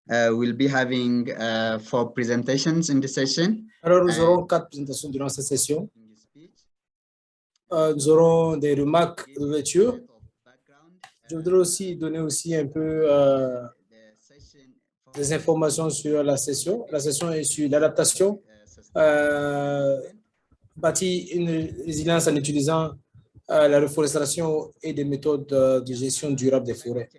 we'll be having 4 presentations in the session. Alors, nous aurons 4 présentations durant cette session. Nous aurons des remarques d'ouverture. Je voudrais aussi donner un peu des informations sur la session. La session est sur l'adaptation, bâtir une résilience en utilisant la reforestation et des méthodes de gestion durable des forêts.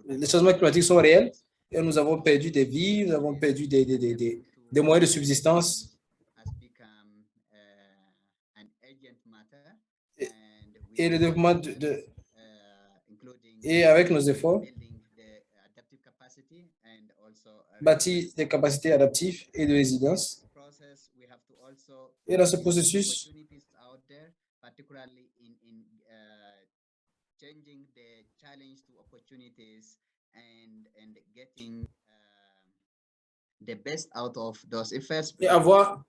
Les changements climatiques sont réels et nous avons perdu des vies, nous avons perdu des moyens de subsistance. Et le développement et avec nos efforts, bâtir des capacités adaptives et de résilience. Et dans ce processus, et avoir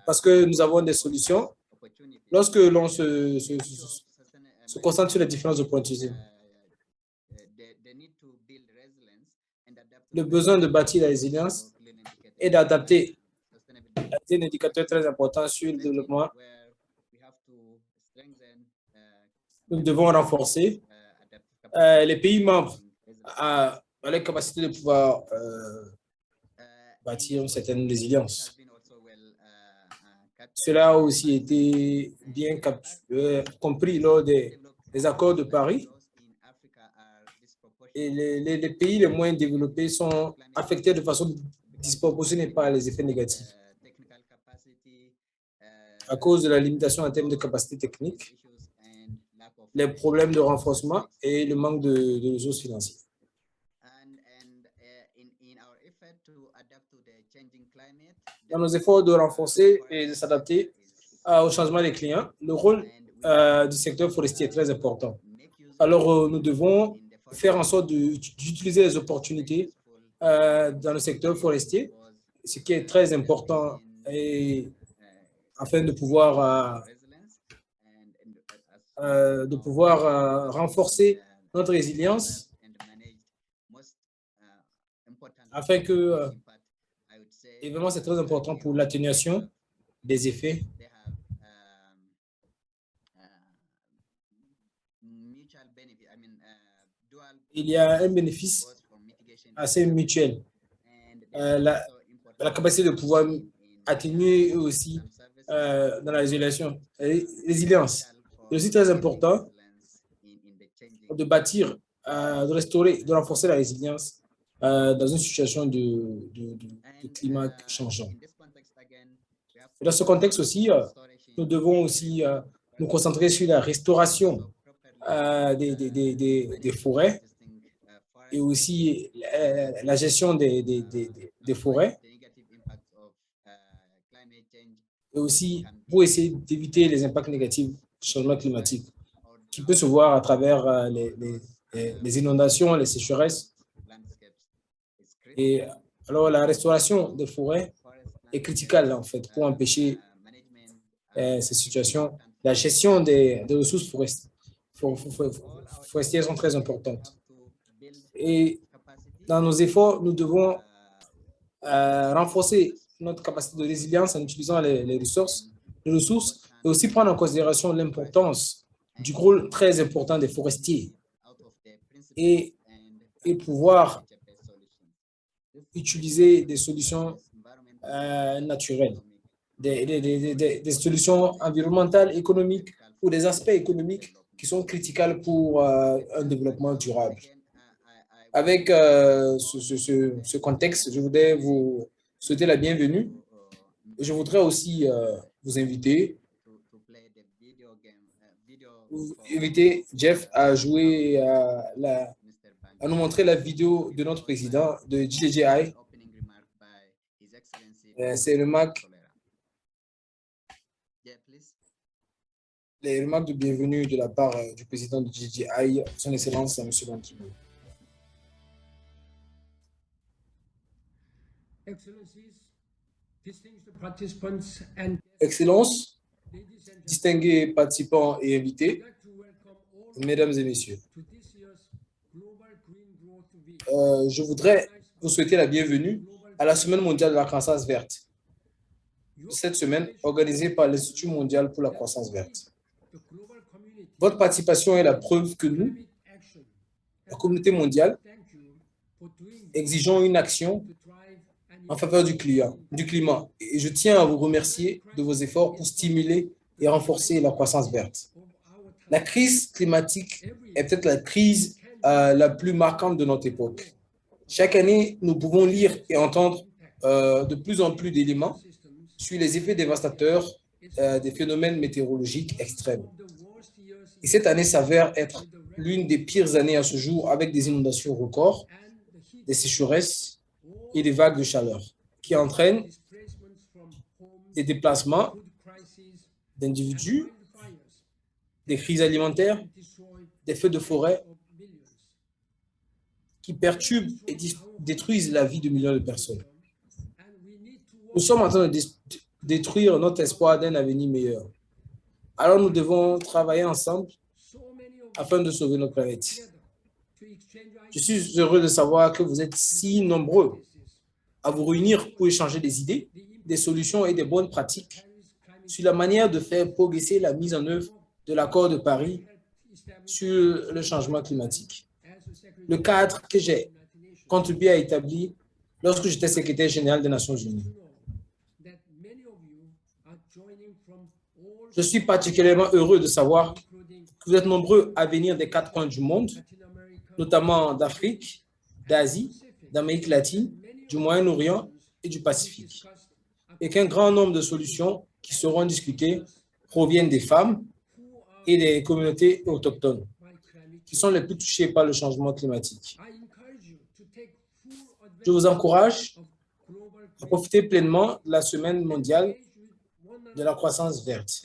parce que nous avons des solutions lorsque l'on se concentre sur les différentes opportunités. Le besoin de bâtir la résilience et d'adapter est un indicateur très important sur le développement. Nous devons renforcer les pays membres à la capacité de pouvoir bâtir une certaine résilience. Cela a aussi été bien compris lors des accords de Paris. Et les pays les moins développés sont affectés de façon disproportionnée par les effets négatifs à cause de la limitation en termes de capacité technique, les problèmes de renforcement et le manque de ressources financières. Dans nos efforts de renforcer et de s'adapter au changement des clients, le rôle du secteur forestier est très important. Alors, nous devons faire en sorte d'utiliser les opportunités dans le secteur forestier, ce qui est très important et afin de pouvoir renforcer notre résilience afin que, évidemment, c'est très important pour l'atténuation des effets. Il y a un bénéfice assez mutuel. La capacité de pouvoir atténuer aussi dans la résilience. C'est aussi très important de bâtir, de restaurer, de renforcer la résilience dans une situation de climat changeant. Et dans ce contexte aussi, nous devons aussi nous concentrer sur la restauration des forêts et aussi la gestion des forêts, et aussi pour essayer d'éviter les impacts négatifs du changement climatique qui peut se voir à travers les inondations, les sécheresses. Et alors, la restauration des forêts est critiquable en fait pour empêcher ces situations. La gestion des ressources forestières sont très importantes. Et dans nos efforts, nous devons renforcer notre capacité de résilience en utilisant les ressources et aussi prendre en considération l'importance du rôle très important des forestiers et pouvoir utiliser des solutions naturelles, des solutions environnementales, économiques ou des aspects économiques qui sont critiques pour un développement durable. Avec ce contexte, je voudrais vous souhaiter la bienvenue. Je voudrais aussi vous inviter Jeff à jouer, à nous montrer la vidéo de notre président de GJI. C'est les remarques de bienvenue de la part du président de GJI, son Excellence, M. Ban Ki-moon. Excellencies, distinguished participants and Excellences, distingués participants et invités, Mesdames et Messieurs, je voudrais vous souhaiter la bienvenue à la Semaine mondiale de la croissance verte. Cette semaine, organisée par l'Institut mondial pour la croissance verte. Votre participation est la preuve que nous, la communauté mondiale, exigeons une action en faveur du climat. Et je tiens à vous remercier de vos efforts pour stimuler et renforcer la croissance verte. La crise climatique est peut-être la crise la plus marquante de notre époque. Chaque année, nous pouvons lire et entendre de plus en plus d'éléments sur les effets dévastateurs des phénomènes météorologiques extrêmes. Et cette année s'avère être l'une des pires années à ce jour, avec des inondations records, des sécheresses et des vagues de chaleur qui entraînent des déplacements d'individus, des crises alimentaires, des feux de forêt qui perturbent et détruisent la vie de millions de personnes. Nous sommes en train de détruire notre espoir d'un avenir meilleur. Alors nous devons travailler ensemble afin de sauver notre planète. Je suis heureux de savoir que vous êtes si nombreux à vous réunir pour échanger des idées, des solutions et des bonnes pratiques sur la manière de faire progresser la mise en œuvre de l'accord de Paris sur le changement climatique. Le cadre que j'ai contribué à établir lorsque j'étais secrétaire général des Nations Unies. Je suis particulièrement heureux de savoir que vous êtes nombreux à venir des 4 coins du monde, notamment d'Afrique, d'Asie, d'Amérique latine, du Moyen-Orient et du Pacifique, et qu'un grand nombre de solutions qui seront discutées proviennent des femmes et des communautés autochtones, qui sont les plus touchées par le changement climatique. Je vous encourage à profiter pleinement de la Semaine mondiale de la croissance verte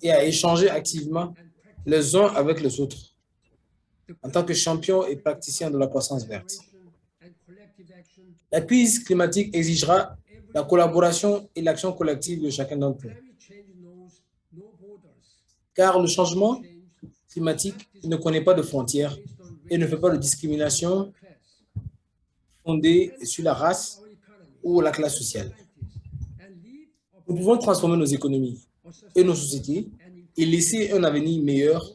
et à échanger activement les uns avec les autres en tant que champions et praticiens de la croissance verte. La crise climatique exigera la collaboration et l'action collective de chacun d'entre nous. Car le changement climatique ne connaît pas de frontières et ne fait pas de discrimination fondée sur la race ou la classe sociale. Nous pouvons transformer nos économies et nos sociétés et laisser un avenir meilleur,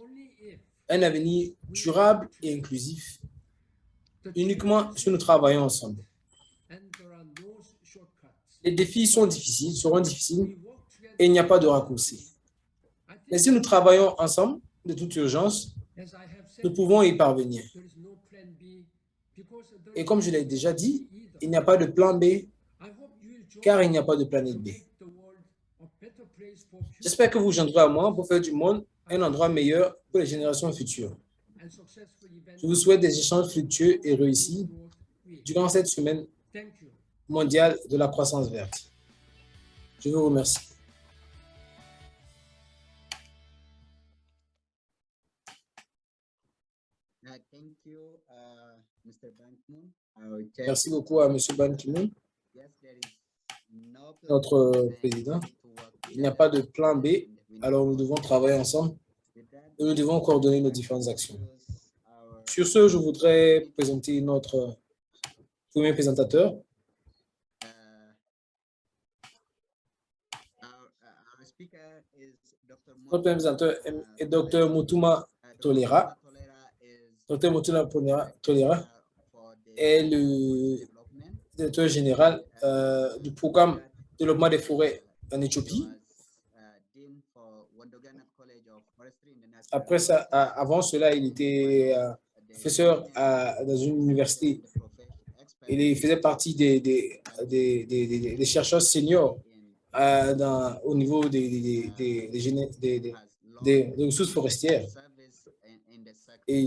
un avenir durable et inclusif, uniquement si nous travaillons ensemble. Les défis seront difficiles et il n'y a pas de raccourci. Mais si nous travaillons ensemble, de toute urgence, nous pouvons y parvenir. Et comme je l'ai déjà dit, il n'y a pas de plan B, car il n'y a pas de planète B. J'espère que vous joindrez à moi pour faire du monde un endroit meilleur pour les générations futures. Je vous souhaite des échanges fructueux et réussis durant cette semaine mondiale de la croissance verte. Je vous remercie. Merci beaucoup à M. Ban Ki-moon, notre président. Il n'y a pas de plan B, alors nous devons travailler ensemble et nous devons coordonner nos différentes actions. Sur ce, je voudrais présenter notre premier présentateur. Notre premier présentateur est Dr. Mutuma Tolera. Dr. Mutuma Tolera est le directeur général du programme de développement des forêts en Éthiopie. Après ça, avant cela, il était professeur dans une université. Il faisait partie des chercheurs seniors au niveau des ressources forestières. Et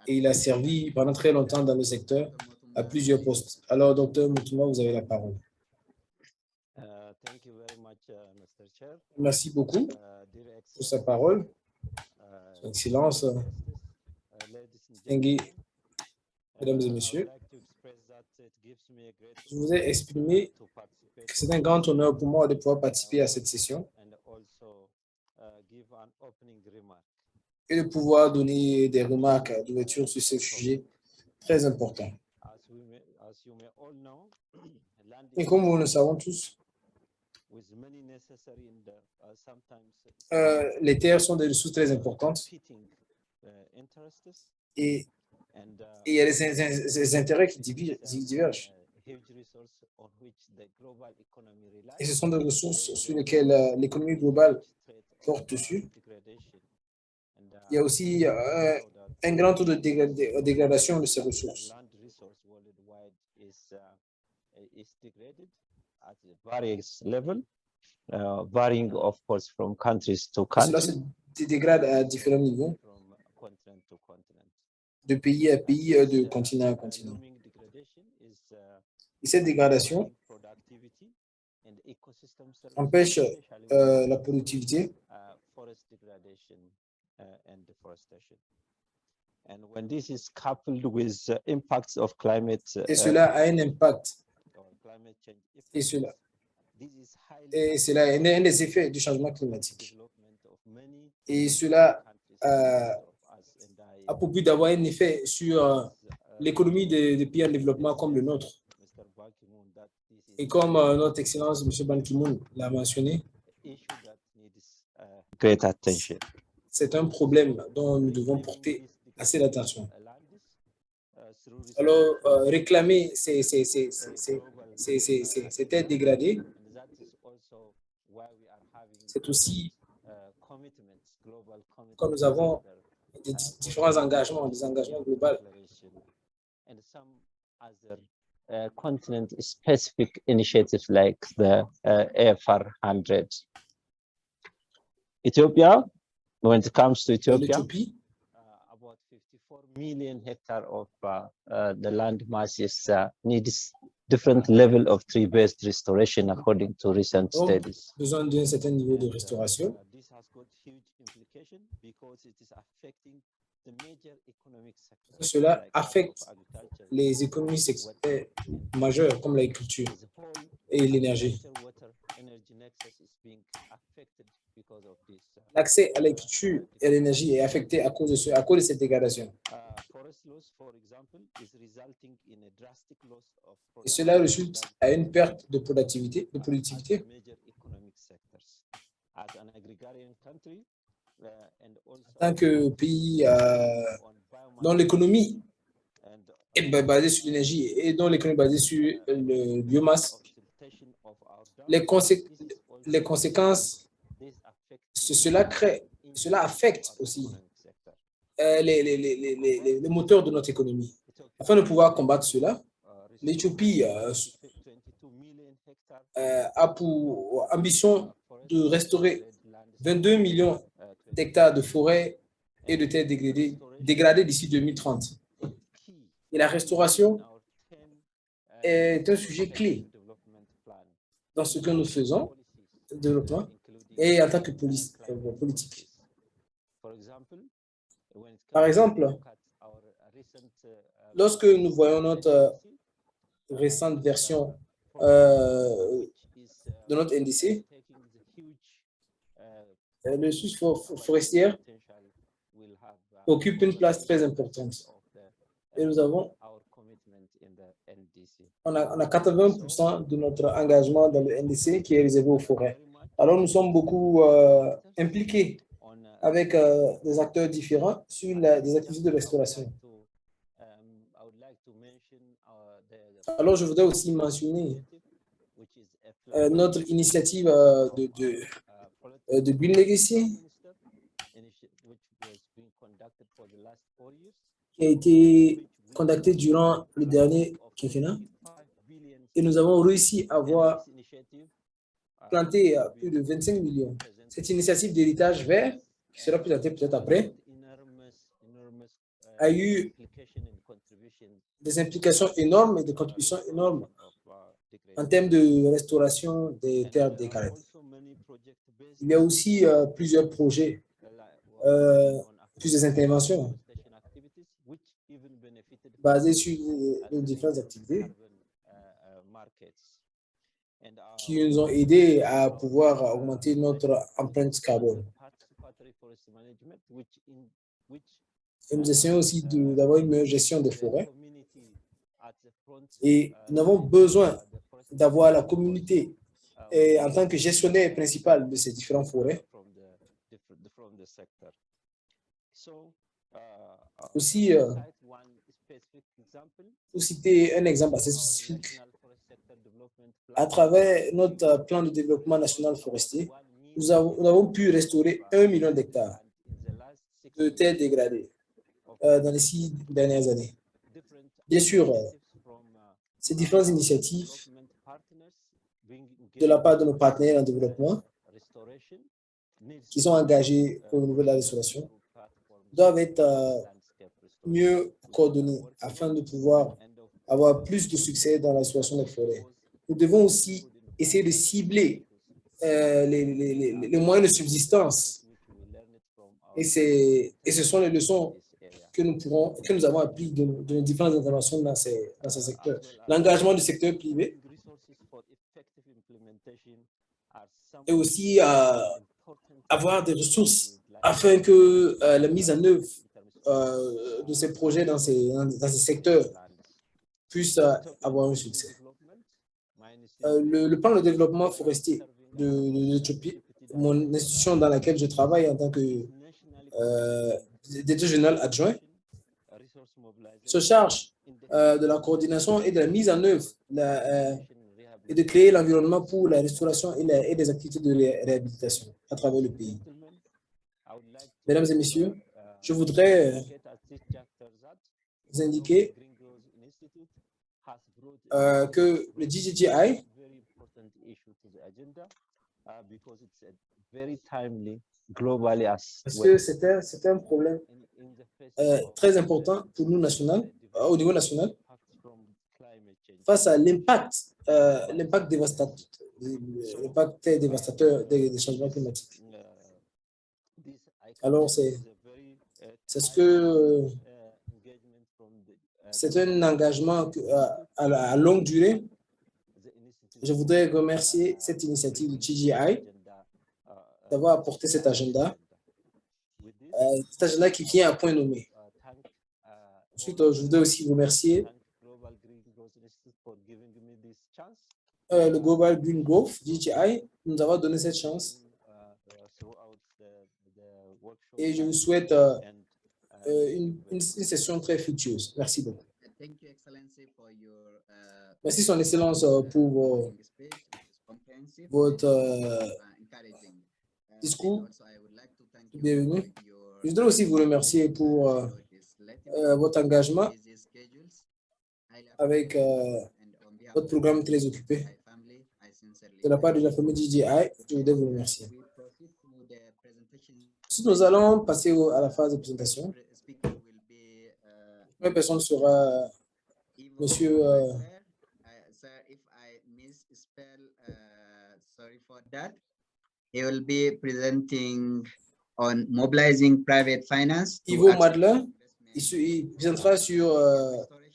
il a servi pendant très longtemps dans le secteur à plusieurs postes. Alors, Dr. Mutuma, vous avez la parole. Merci beaucoup pour sa parole. Son Excellence, distingués, Mesdames et Messieurs, Je vous ai exprimé que c'est un grand honneur pour moi de pouvoir participer à cette session et de pouvoir donner des remarques d'ouverture sur ce sujet très important. Et comme nous le savons tous, les terres sont des ressources très importantes et il y a des intérêts qui divergent. Et ce sont des ressources sur lesquelles l'économie globale porte dessus. Il y a aussi un grand taux de dégradation de ces ressources. Varying, of course, from countries to Cela countries. se dégrade à différents niveaux, de pays à pays, de continent à continent. Et cette dégradation empêche la productivité et cela a un impact. Et cela est un des effets du changement climatique. Et cela a pour but d'avoir un effet sur l'économie des pays en développement comme le nôtre. Et comme notre Excellence, M. Ban Ki-moon, l'a mentionné, c'est un problème dont nous devons porter assez d'attention. Alors, réclamer ces terres dégradées, c'est aussi quand nous avons des différents engagements, des engagements globaux. Continent-specific initiatives like the AFR 100. Ethiopia, when it comes to Ethiopia, about 54 million hectares of the land masses needs different level of tree-based restoration according to recent studies. Besoin d'un certain niveau de restauration. This has got huge implication because it is affecting the major economic sectors. Cela affecte les économies majeures comme l'agriculture et l'énergie. L'accès à l'agriculture et à l'énergie est affecté à cause de cette dégradation. Et cela résulte à une perte de productivité. En tant que pays dont l'économie est basée sur l'énergie et dont l'économie est basée sur le biomasse, les conséquences, cela affecte aussi les moteurs de notre économie. Afin de pouvoir combattre cela, l'Éthiopie a pour ambition de restaurer 22 millions d'hectares de forêts et de terres dégradées d'ici 2030. Et la restauration est un sujet clé dans ce que nous faisons, le développement, et en tant que politique. Par exemple, lorsque nous voyons notre récente version de notre NDC, le ressource forestière occupe une place très importante. Et nous avons, on a 80% de notre engagement dans le NDC qui est réservé aux forêts. Alors nous sommes beaucoup impliqués avec des acteurs différents sur des activités de restauration. Alors je voudrais aussi mentionner notre initiative de Green Legacy qui a été conductée durant le dernier quinquennat et nous avons réussi à avoir planté plus de 25 millions. Cette initiative d'héritage vert, qui sera présentée peut-être après, a eu des implications énormes et des contributions énormes en termes de restauration des terres dégradées. Il y a aussi plusieurs projets, plusieurs interventions basé sur les différentes activités qui nous ont aidés à pouvoir augmenter notre empreinte carbone. Et nous essayons aussi d'avoir une meilleure gestion des forêts. Et nous avons besoin d'avoir la communauté en tant que gestionnaire principal de ces différentes forêts. Aussi, pour citer un exemple assez spécifique, à travers notre plan de développement national forestier, nous avons pu restaurer 1 million d'hectares de terres dégradées dans les 6 dernières années. Bien sûr, ces différentes initiatives de la part de nos partenaires en développement qui sont engagés au niveau de la restauration doivent être mieux coordonnées afin de pouvoir avoir plus de succès dans la restauration des forêts. Nous devons aussi essayer de cibler les moyens de subsistance. Et ce sont les leçons que nous avons apprises de nos différentes interventions dans ces secteurs. L'engagement du secteur privé et aussi avoir des ressources afin que la mise en œuvre de ces projets dans ces secteurs puisse avoir un succès. Le plan de développement forestier de l'Éthiopie, mon institution dans laquelle je travaille en tant que directeur général adjoint, se charge de la coordination et de la mise en œuvre et de créer l'environnement pour la restauration et des activités de réhabilitation à travers le pays. Mesdames et messieurs, je voudrais vous indiquer que le GGGI parce que c'est un problème très important pour nous au niveau national face à l'impact dévastateur des changements climatiques. Alors, c'est un engagement à longue durée. Je voudrais remercier cette initiative du GGI d'avoir apporté cet agenda qui vient à point nommé. Ensuite, je voudrais aussi remercier le Global Green Growth, GGI, nous avoir donné cette chance. Et je vous souhaite une session très fructueuse. Merci beaucoup. Merci, Son Excellence, pour votre discours. Bienvenue. Je voudrais aussi vous remercier pour votre engagement avec votre programme très occupé. De la part de la famille GGI, je voudrais vous remercier. Ensuite, nous allons passer à la phase de présentation. La première personne sera Monsieur. Sorry for that. He will be presenting on mobilizing private finance. Ivo Madeleine, il présentera sur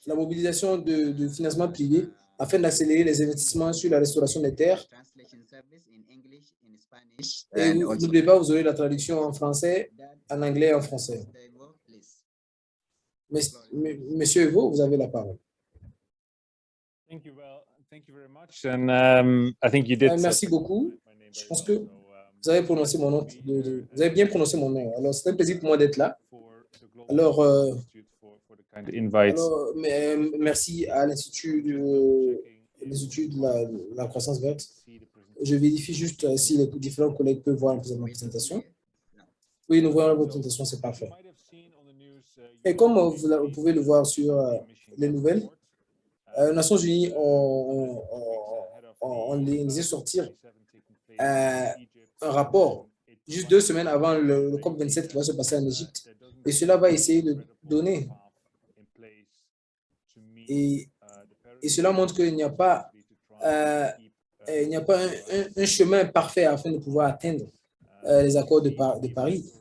la mobilisation de financement privé afin d'accélérer les investissements sur la restauration des terres. Et n'oubliez pas, vous aurez la traduction en français, en anglais et en français. Monsieur Evo, vous avez la parole. Merci beaucoup. Je pense que vous avez prononcé mon nom. Vous avez bien prononcé mon nom. Alors, c'est un plaisir pour moi d'être là. Alors, merci à l'Institut de la croissance verte. Je vérifie juste si les différents collègues peuvent voir ma présentation. Oui, nous voyons la présentation, c'est parfait. Et comme vous pouvez le voir sur les nouvelles, les Nations Unies ont laissé sortir un rapport juste 2 semaines avant le COP27 qui va se passer en Égypte. Et cela va essayer de donner. Et cela montre qu'il n'y a pas, un chemin parfait afin de pouvoir atteindre les accords de Paris.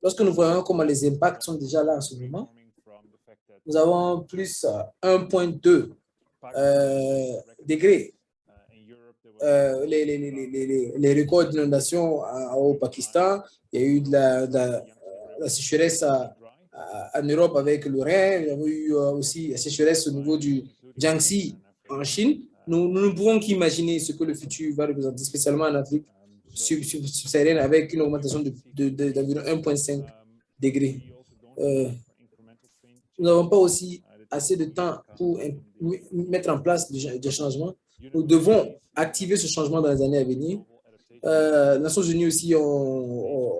Lorsque nous voyons comment les impacts sont déjà là en ce moment, nous avons plus 1,2 degrés. Les records d'inondation au Pakistan, il y a eu de la sécheresse en Europe avec le Rhin, il y a eu aussi la sécheresse au niveau du Jiangxi en Chine. Nous ne pouvons qu'imaginer ce que le futur va représenter, spécialement en Afrique subsaharienne, avec une augmentation d'environ 1,5 degrés. Nous n'avons pas aussi assez de temps pour mettre en place des changements. Nous devons activer ce changement dans les années à venir. Les Nations Unies aussi ont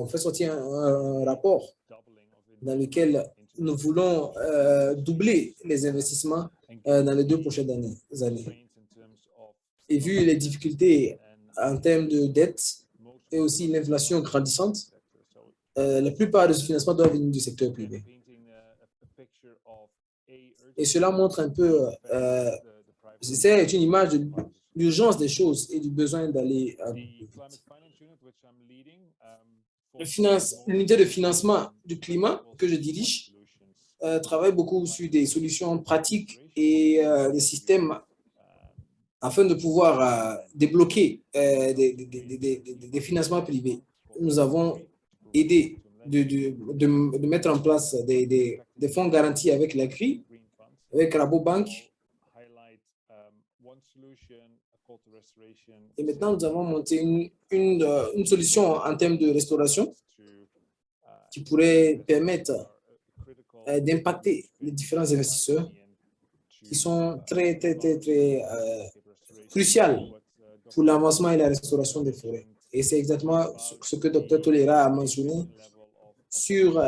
fait sortir un rapport dans lequel nous voulons doubler les investissements dans les 2 prochaines années. Et vu les difficultés en termes de dette et aussi l'inflation grandissante, la plupart de ce financement doit venir du secteur privé. Et cela montre un peu, c'est une image de l'urgence des choses et du besoin d'aller l'unité de financement du climat que je dirige travaille beaucoup sur des solutions pratiques et des systèmes afin de pouvoir débloquer des financements privés. Nous avons aidé de mettre en place des fonds garantis avec la CRI, avec Rabobank. Et maintenant, nous avons monté une solution en termes de restauration qui pourrait permettre d'impacter les différents investisseurs qui sont très cruciaux pour l'avancement et la restauration des forêts. Et c'est exactement ce que Dr Tolera a mentionné sur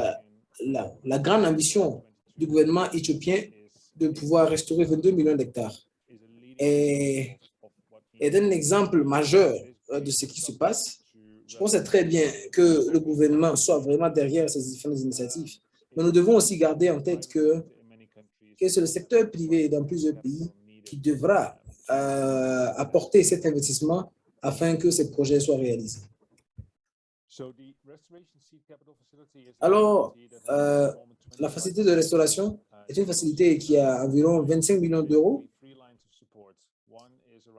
la grande ambition du gouvernement éthiopien de pouvoir restaurer 22 millions d'hectares. Et un exemple majeur de ce qui se passe. Je pense que c'est très bien que le gouvernement soit vraiment derrière ces différentes initiatives. Mais nous devons aussi garder en tête que c'est le secteur privé dans plusieurs pays qui devra apporter cet investissement afin que ces projets soient réalisés. Alors, la facilité de restauration est une facilité qui a environ 25 millions d'euros.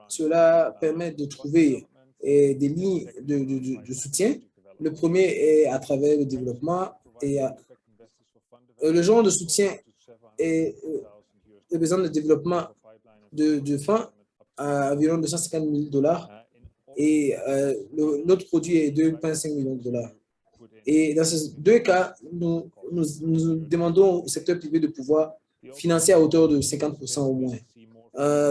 Cela permet de trouver des lignes de soutien. Le premier est à travers le développement et le genre de soutien est le besoin de développement de fonds à environ 250 000 $ et l'autre produit est 2,5 millions de $. Et dans ces 2 cas, nous demandons au secteur privé de pouvoir financer à hauteur de 50% au moins.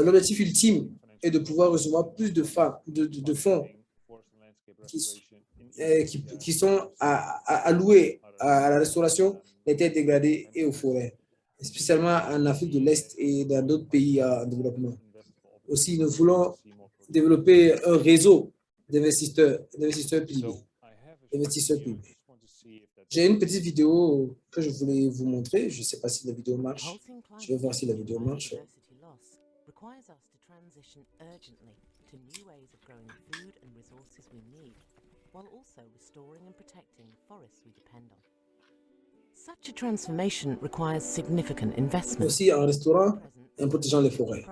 L'objectif ultime est de pouvoir recevoir plus de fonds qui sont alloués à la restauration des terres dégradées et aux forêts, spécialement en Afrique de l'Est et dans d'autres pays en développement. Aussi, nous voulons développer un réseau d'investisseurs privés. J'ai une petite vidéo que je voulais vous montrer. Je ne sais pas si la vidéo marche. Je vais voir si la vidéo marche. Such a transformation requires significant investment. Aussi en restaurant et en protégeant les forêts.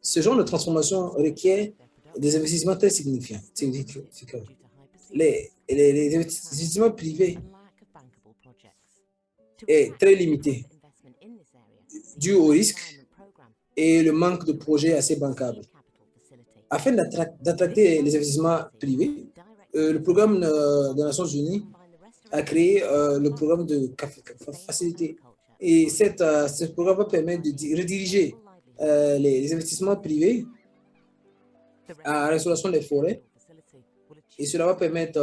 Ce genre de transformation requiert des investissements très significants. Les investissements privés est très limité dû au risque et le manque de projets assez bancables. Afin d'attracter les investissements privés, le programme des Nations Unies a créé le programme de facilité. Et ce programme va permettre de rediriger les investissements privés à la restauration des forêts. Et cela va permettre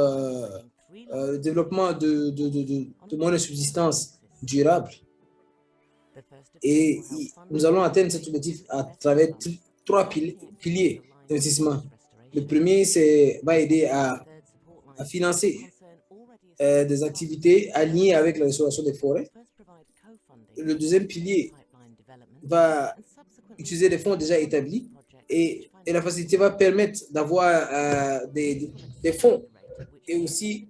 le développement de moyens de subsistance durables. Et nous allons atteindre cet objectif à travers 3 piliers d'investissement. Le premier va aider à financer des activités alignées avec la restauration des forêts. Le deuxième pilier va utiliser des fonds déjà établis et la facilité va permettre d'avoir des fonds et aussi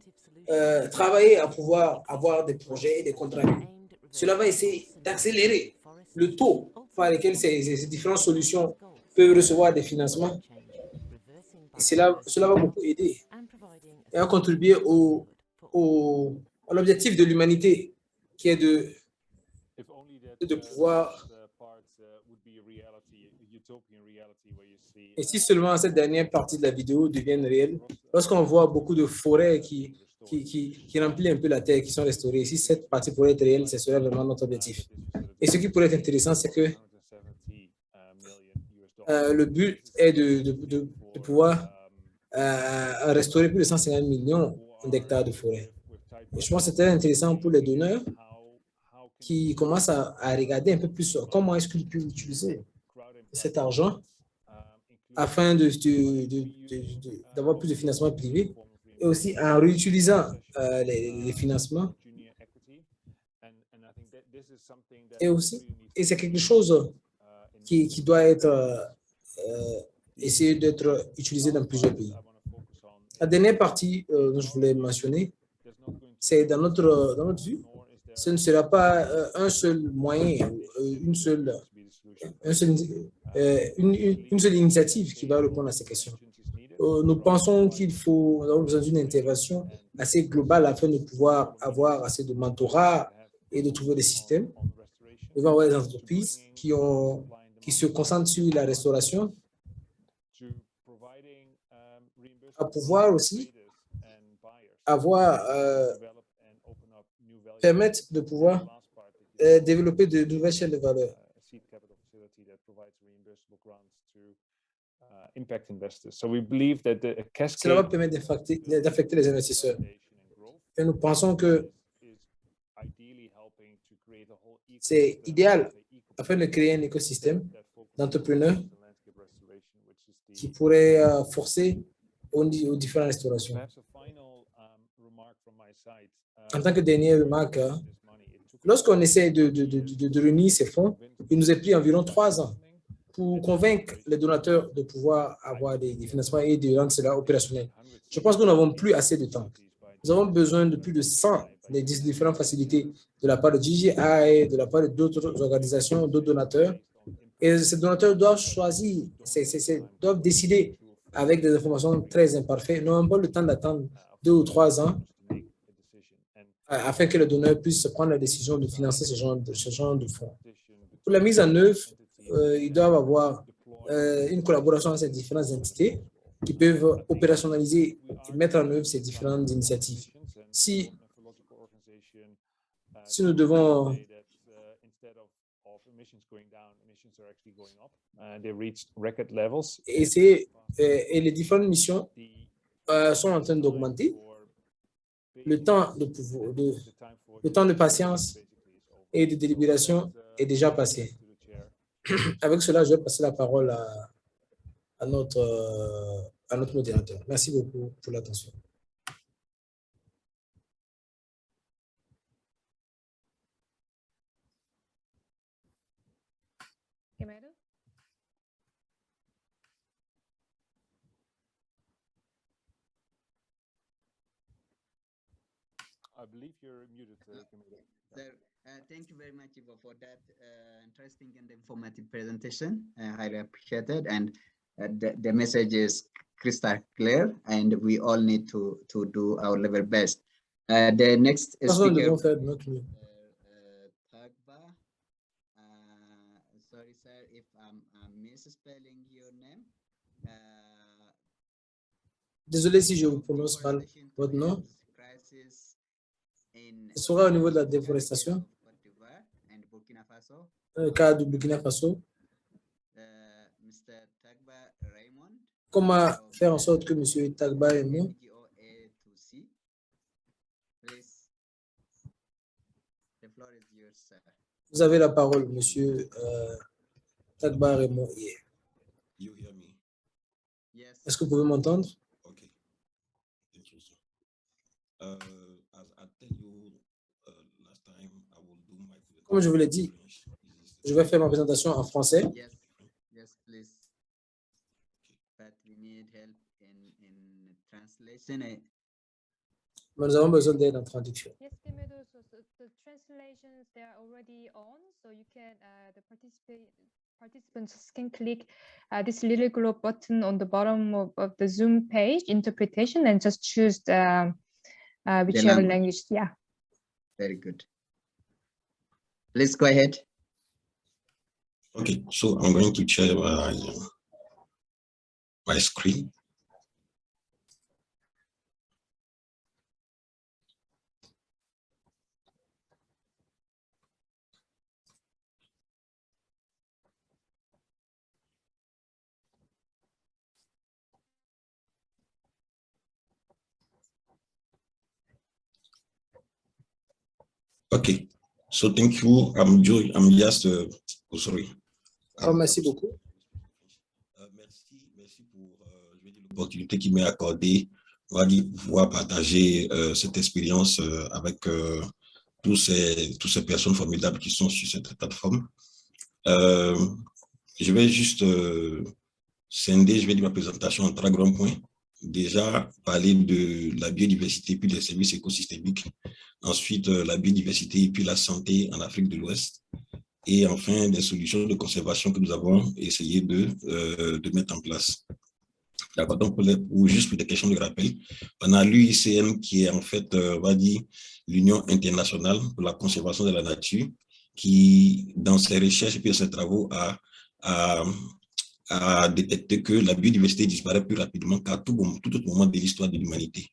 travailler à pouvoir avoir des projets et des contrats. Cela va essayer d'accélérer le taux par lequel ces différentes solutions peuvent recevoir des financements. Et cela va beaucoup aider et à contribuer à l'objectif de l'humanité qui est de pouvoir. Et si seulement cette dernière partie de la vidéo devient réelle, lorsqu'on voit beaucoup de forêts qui remplissent un peu la terre, qui sont restaurées, si cette partie pourrait être réelle, ce serait vraiment notre objectif. Et ce qui pourrait être intéressant, c'est que le but est de pouvoir restaurer plus de 150 millions d'hectares de forêt. Et je pense que c'est très intéressant pour les donneurs qui commencent à regarder un peu plus sur comment est-ce qu'ils peuvent utiliser cet argent afin d'avoir plus de financement privé et aussi en réutilisant les financements. Et c'est quelque chose qui doit être essayer d'être utilisé dans plusieurs pays. La dernière partie dont je voulais mentionner, c'est dans notre vue, ce ne sera pas un seul moyen, une seule initiative qui va répondre à ces questions. Nous pensons nous avons besoin d'une intervention assez globale afin de pouvoir avoir assez de mentorat et de trouver des systèmes. Nous devons avoir des entreprises qui se concentrent sur la restauration, à pouvoir aussi permettre de pouvoir développer de nouvelles chaînes de valeur. Cela va permettre d'affecter les investisseurs. Et nous pensons que c'est idéal afin de créer un écosystème d'entrepreneurs qui pourrait forcer aux différentes restaurations. En tant que dernière remarque, lorsqu'on essaie de réunir ces fonds, il nous a pris environ 3 ans pour convaincre les donateurs de pouvoir avoir des financements et de rendre cela opérationnel. Je pense que nous n'avons plus assez de temps. Nous avons besoin de plus de 100 des différentes facilités de la part de GGI, de la part d'autres organisations, d'autres donateurs. Et ces donateurs doivent choisir, doivent décider avec des informations très imparfaites. Nous n'avons pas le temps d'attendre 2 ou 3 ans afin que le donneur puisse prendre la décision de financer ce genre de fonds. Pour la mise en œuvre, ils doivent avoir une collaboration avec ces différentes entités qui peuvent opérationnaliser et mettre en œuvre ces différentes initiatives. Si nous devons essayer, et les différentes missions sont en train d'augmenter, le temps de patience et de délibération est déjà passé. Avec cela, je vais passer la parole à notre modérateur. Merci beaucoup pour l'attention. I believe you're muted, Camilo. Thank you very much, Ivo, for that interesting and informative presentation. Highly appreciated. And the message is crystal clear, and we all need to do our level best. The next speaker, Tagba. Sorry, sir, if I'm misspelling your name. Désolé si je vous prononce mal votre nom. Ce sera au niveau de la déforestation, le cas du Burkina Faso. Comment faire en sorte que M. Tagba Raymond vous avez la parole, M. Tagba Raymond. Est-ce que vous pouvez m'entendre? Comme je vous l'ai dit, je vais faire ma présentation en français. Yes, please. But we need help in translation. Mais nous avons besoin d'aide en traduction. Yes, Temedo, so the translations, they are already on, so you can, the participants can click this little globe button on the bottom of the Zoom page, interpretation, and just choose the whichever language. Yeah. Very good. Please go ahead. Okay, so I'm going to share my screen. Okay, so thank you. I'm just sorry. Merci beaucoup. Merci pour l'opportunité qui m'est accordée de pouvoir partager cette expérience avec toutes ces personnes formidables qui sont sur cette plateforme. Je vais juste scinder, je vais dire ma présentation en 3 grands points. Déjà, parler de la biodiversité puis des services écosystémiques. Ensuite, la biodiversité et puis la santé en Afrique de l'Ouest. Et enfin, des solutions de conservation que nous avons essayé de mettre en place. D'accord, donc juste pour des questions de rappel, on a l'UICN qui est en fait, on va dire, l'Union internationale pour la conservation de la nature, qui, dans ses recherches et puis ses travaux, a détecté que la biodiversité disparaît plus rapidement qu'à tout autre moment de l'histoire de l'humanité.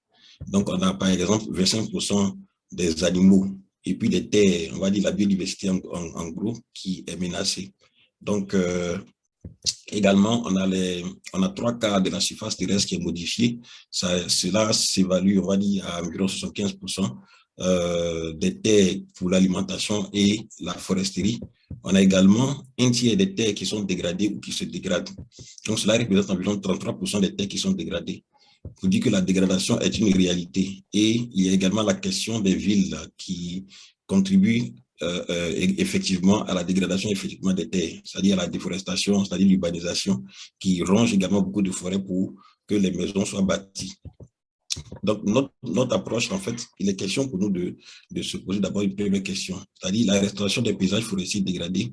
Donc, on a par exemple 25% des animaux et puis des terres, on va dire la biodiversité en gros, qui est menacée. Donc, également, on a 3 quarts de la surface terrestre qui est modifiée. Cela s'évalue, on va dire, à environ 75% des terres pour l'alimentation et la foresterie. On a également un tiers des terres qui sont dégradées ou qui se dégradent. Donc, cela représente environ 33% des terres qui sont dégradées. Vous dites que la dégradation est une réalité. Et il y a également la question des villes qui contribuent effectivement à la dégradation des terres, c'est-à-dire à la déforestation, c'est-à-dire l'urbanisation, qui ronge également beaucoup de forêts pour que les maisons soient bâties. Donc, notre approche, en fait, il est question pour nous de se poser d'abord une première question, c'est-à-dire la restauration des paysages forestiers dégradés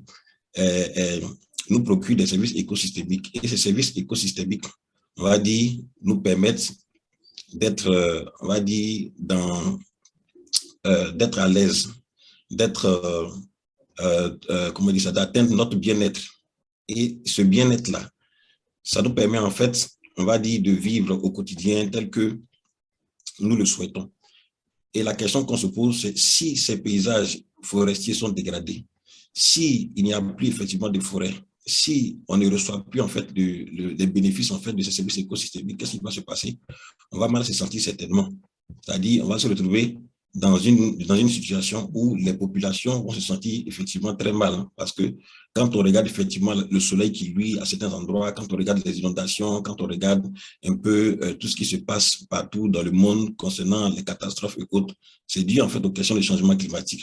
nous procure des services écosystémiques. Et ces services écosystémiques, on va dire, nous permettent d'être, on va dire, d'être à l'aise, d'être, comment dire ça, d'atteindre notre bien-être. Et ce bien-être-là, ça nous permet en fait, on va dire, de vivre au quotidien tel que nous le souhaitons. Et la question qu'on se pose, c'est si ces paysages forestiers sont dégradés, si il n'y a plus effectivement de forêt, si on ne reçoit plus en fait les bénéfices en fait de ces services écosystémiques, qu'est-ce qui va se passer? On va mal se sentir certainement. C'est-à-dire, on va se retrouver dans une situation où les populations vont se sentir effectivement très mal, hein, parce que quand on regarde effectivement le soleil qui luit à certains endroits, quand on regarde les inondations, quand on regarde un peu tout ce qui se passe partout dans le monde concernant les catastrophes et autres, c'est dû en fait aux questions du changement climatique.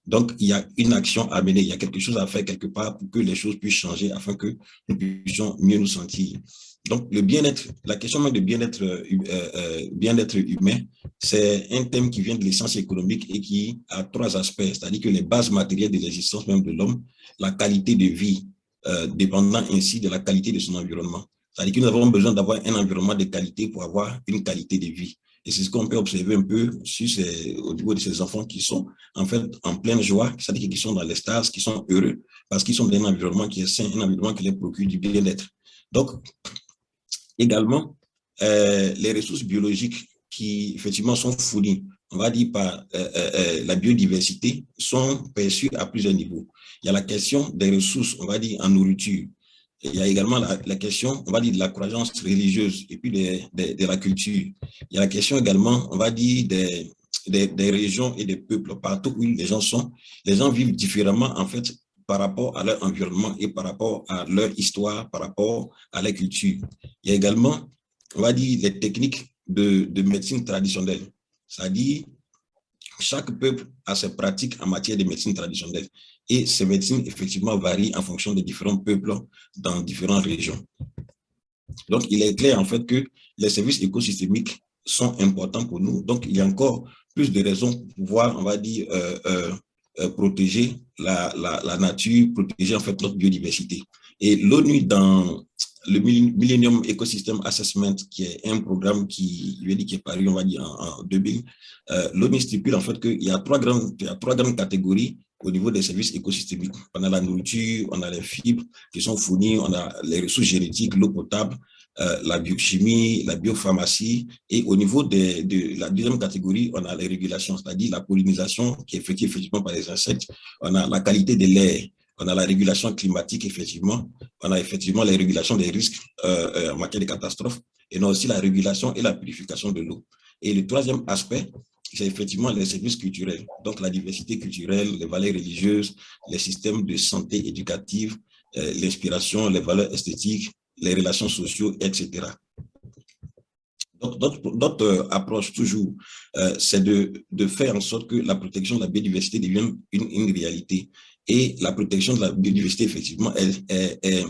Donc, il y a une action à mener, il y a quelque chose à faire quelque part pour que les choses puissent changer afin que nous puissions mieux nous sentir. Donc, le bien-être, la question même de bien-être humain, c'est un thème qui vient de l'essence économique et qui a 3 aspects, c'est-à-dire que les bases matérielles de l'existence même de l'homme, la qualité de vie, dépendant ainsi de la qualité de son environnement. C'est-à-dire que nous avons besoin d'avoir un environnement de qualité pour avoir une qualité de vie. Et c'est ce qu'on peut observer un peu au niveau de ces enfants qui sont en fait en pleine joie, c'est-à-dire qu'ils sont dans l'extase, qui sont heureux, parce qu'ils sont dans un environnement qui est sain, un environnement qui leur procure du bien-être. Donc, également, les ressources biologiques qui effectivement sont fournies, on va dire par la biodiversité, sont perçues à plusieurs niveaux. Il y a la question des ressources, on va dire en nourriture. Il y a également la question, on va dire, de la croyance religieuse et puis de la culture. Il y a la question également, on va dire, des régions et des peuples. Partout où les gens sont, les gens vivent différemment, en fait, par rapport à leur environnement et par rapport à leur histoire, par rapport à leur culture. Il y a également, on va dire, les techniques de médecine traditionnelle. C'est-à-dire, chaque peuple a ses pratiques en matière de médecine traditionnelle. Et ces médecines, effectivement, varient en fonction des différents peuples dans différentes régions. Donc, il est clair, en fait, que les services écosystémiques sont importants pour nous. Donc, il y a encore plus de raisons pour pouvoir, on va dire, protéger la nature, protéger en fait notre biodiversité. Et l'ONU, dans le Millennium Ecosystem Assessment, qui est un programme qui est paru, on va dire, en 2000, l'ONU stipule en fait qu'il y a trois grandes catégories au niveau des services écosystémiques. On a la nourriture, on a les fibres qui sont fournies, on a les ressources génétiques, l'eau potable, la biochimie, la biopharmacie, et au niveau de la deuxième catégorie, on a les régulations, c'est-à-dire la pollinisation qui est effectuée effectivement par les insectes, on a la qualité de l'air, on a la régulation climatique, effectivement, on a effectivement les régulations des risques en matière de catastrophes, et on a aussi la régulation et la purification de l'eau. Et le troisième aspect, c'est effectivement les services culturels, donc la diversité culturelle, les valeurs religieuses, les systèmes de santé éducative, l'inspiration, les valeurs esthétiques, les relations sociales, etc. Donc, notre approche toujours, c'est de faire en sorte que la protection de la biodiversité devienne une réalité. Et la protection de la biodiversité, effectivement, elle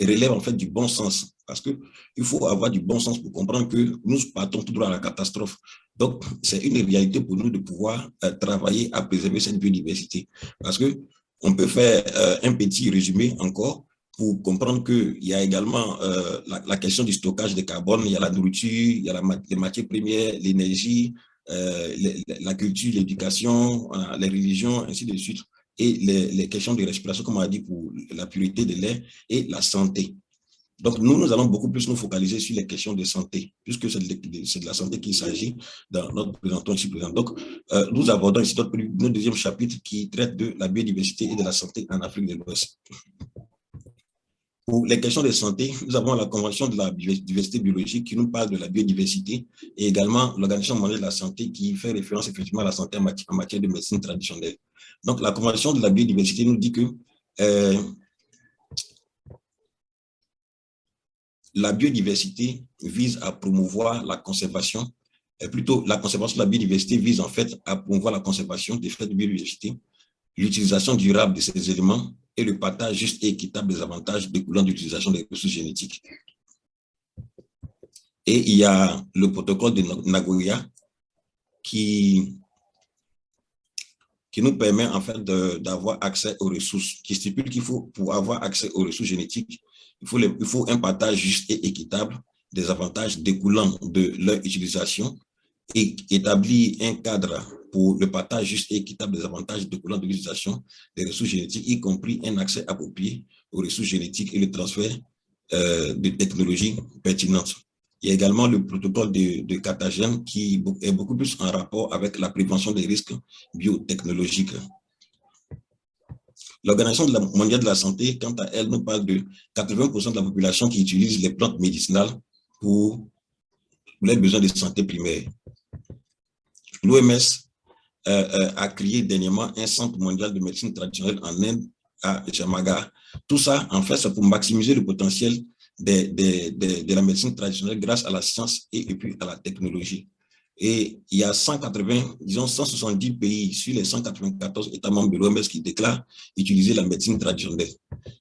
relève en fait du bon sens. Parce qu'il faut avoir du bon sens pour comprendre que nous partons tout droit à la catastrophe. Donc, c'est une réalité pour nous de pouvoir travailler à préserver cette biodiversité. Parce qu'on peut faire un petit résumé encore pour comprendre qu'il y a également la question du stockage de carbone, il y a la nourriture, il y a les matières premières, l'énergie, la culture, l'éducation, les religions, ainsi de suite, et les questions de respiration, comme on a dit, pour la pureté de l'air et la santé. Donc, nous allons beaucoup plus nous focaliser sur les questions de santé, puisque c'est de la santé qu'il s'agit dans notre présentation ici présent. Donc, nous abordons ici notre deuxième chapitre qui traite de la biodiversité et de la santé en Afrique de l'Ouest. Pour les questions de santé, nous avons la Convention de la diversité biologique qui nous parle de la biodiversité et également l'Organisation mondiale de la santé qui fait référence effectivement à la santé en matière de médecine traditionnelle. Donc, la Convention de la biodiversité nous dit que la biodiversité vise à promouvoir la conservation, plutôt la conservation de la biodiversité vise en fait à promouvoir la conservation des faits de biodiversité, l'utilisation durable de ces éléments et le partage juste et équitable des avantages découlant de l'utilisation des ressources génétiques. Et il y a le protocole de Nagoya qui nous permet en fait d'avoir accès aux ressources, qui stipule qu'il faut, pour avoir accès aux ressources génétiques, il faut un partage juste et équitable des avantages découlant de leur utilisation et établir un cadre pour le partage juste et équitable des avantages découlant de l'utilisation des ressources génétiques, y compris un accès approprié aux ressources génétiques et le transfert de technologies pertinentes. Il y a également le protocole de Carthagène qui est beaucoup plus en rapport avec la prévention des risques biotechnologiques. L'Organisation mondiale de la santé, quant à elle, nous parle de 80% de la population qui utilise les plantes médicinales pour les besoins de santé primaire. L'OMS a créé dernièrement un centre mondial de médecine traditionnelle en Inde, à Jamaga. Tout ça, en fait, c'est pour maximiser le potentiel de la médecine traditionnelle grâce à la science et puis à la technologie. Et il y a 170 pays sur les 194 États membres de l'OMS qui déclarent utiliser la médecine traditionnelle.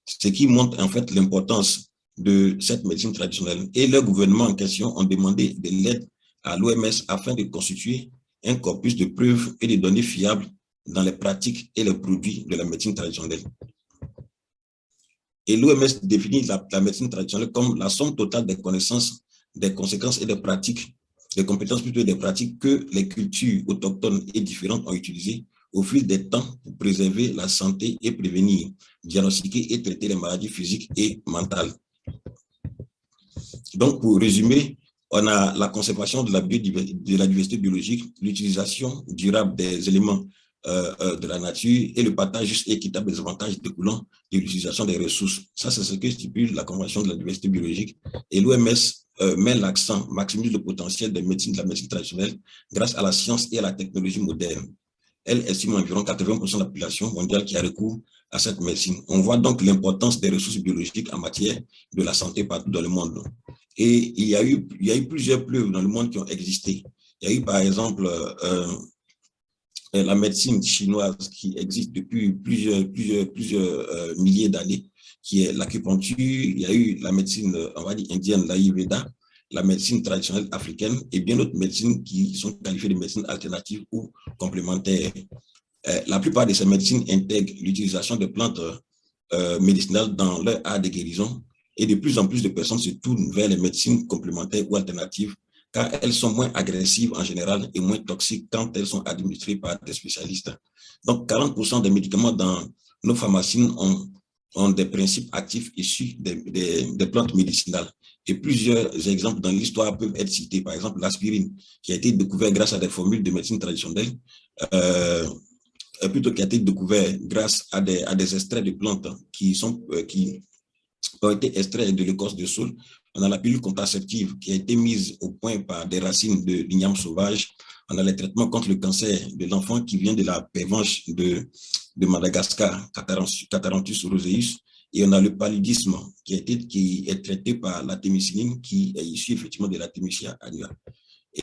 Ce qui montre en fait l'importance de cette médecine traditionnelle. Et le gouvernement en question ont demandé de l'aide à l'OMS afin de constituer un corpus de preuves et de données fiables dans les pratiques et les produits de la médecine traditionnelle. Et l'OMS définit la médecine traditionnelle comme la somme totale des connaissances, des conséquences et des pratiques, des compétences plutôt des pratiques que les cultures autochtones et différentes ont utilisées au fil des temps pour préserver la santé et prévenir, diagnostiquer et traiter les maladies physiques et mentales. Donc, pour résumer, on a la conservation de la diversité biologique, l'utilisation durable des éléments de la nature et le partage juste et équitable des avantages découlant de l'utilisation des ressources. Ça, c'est ce que stipule la Convention de la diversité biologique. Et l'OMS met l'accent, maximise le potentiel de la médecine traditionnelle grâce à la science et à la technologie moderne. Elle estime environ 80% de la population mondiale qui a recours à cette médecine. On voit donc l'importance des ressources biologiques en matière de la santé partout dans le monde. Et il y a eu plusieurs preuves dans le monde qui ont existé. Il y a eu par exemple la médecine chinoise qui existe depuis plusieurs milliers d'années, qui est l'acupuncture. Il y a eu la médecine, on va dire, indienne, l'Ayurveda. la médecine traditionnelle africaine et bien d'autres médecines qui sont qualifiées de médecines alternatives ou complémentaires. La plupart de ces médecines intègrent l'utilisation de plantes médicinales dans leur art de guérison et de plus en plus de personnes se tournent vers les médecines complémentaires ou alternatives car elles sont moins agressives en général et moins toxiques quand elles sont administrées par des spécialistes. Donc, 40% des médicaments dans nos pharmacies ont des principes actifs issus des plantes médicinales. Et plusieurs exemples dans l'histoire peuvent être cités. Par exemple, l'aspirine, qui a été découvert grâce à des formules de médecine traditionnelle, plutôt qui a été découvert grâce à des extraits de plantes qui ont été extraits de l'écorce de saule. On a la pilule contraceptive qui a été mise au point par des racines de l'igname sauvage. On a les traitements contre le cancer de l'enfant qui vient de la pervenche de Madagascar, Catharanthus roseus. Et on a le paludisme qui est traité par la thémicilline qui est issue effectivement de la Thémicia annua.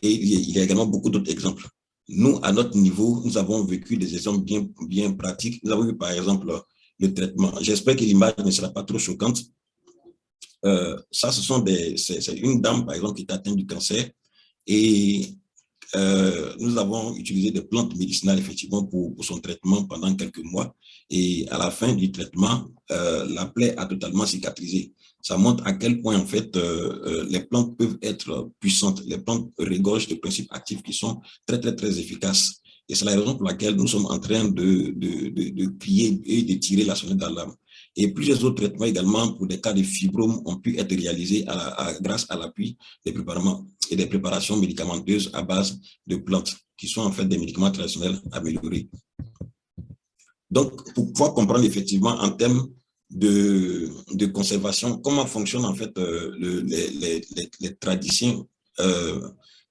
Et il y a également beaucoup d'autres exemples. Nous, à notre niveau, nous avons vécu des exemples bien pratiques. Nous avons vu par exemple le traitement. J'espère que l'image ne sera pas trop choquante. Ça, c'est une dame, par exemple, qui est atteinte du cancer et nous avons utilisé des plantes médicinales, effectivement, pour son traitement pendant quelques mois et à la fin du traitement, la plaie a totalement cicatrisé. Ça montre à quel point, en fait, les plantes peuvent être puissantes. Les plantes regorgent de principes actifs qui sont très, très, très efficaces. Et c'est la raison pour laquelle nous sommes en train de crier et de tirer la sonnette d'alarme. Et plusieurs autres traitements également pour des cas de fibrome ont pu être réalisés grâce à l'appui des préparations médicamenteuses à base de plantes, qui sont en fait des médicaments traditionnels améliorés. Donc, pour pouvoir comprendre effectivement en termes de conservation, comment fonctionnent en fait les traditions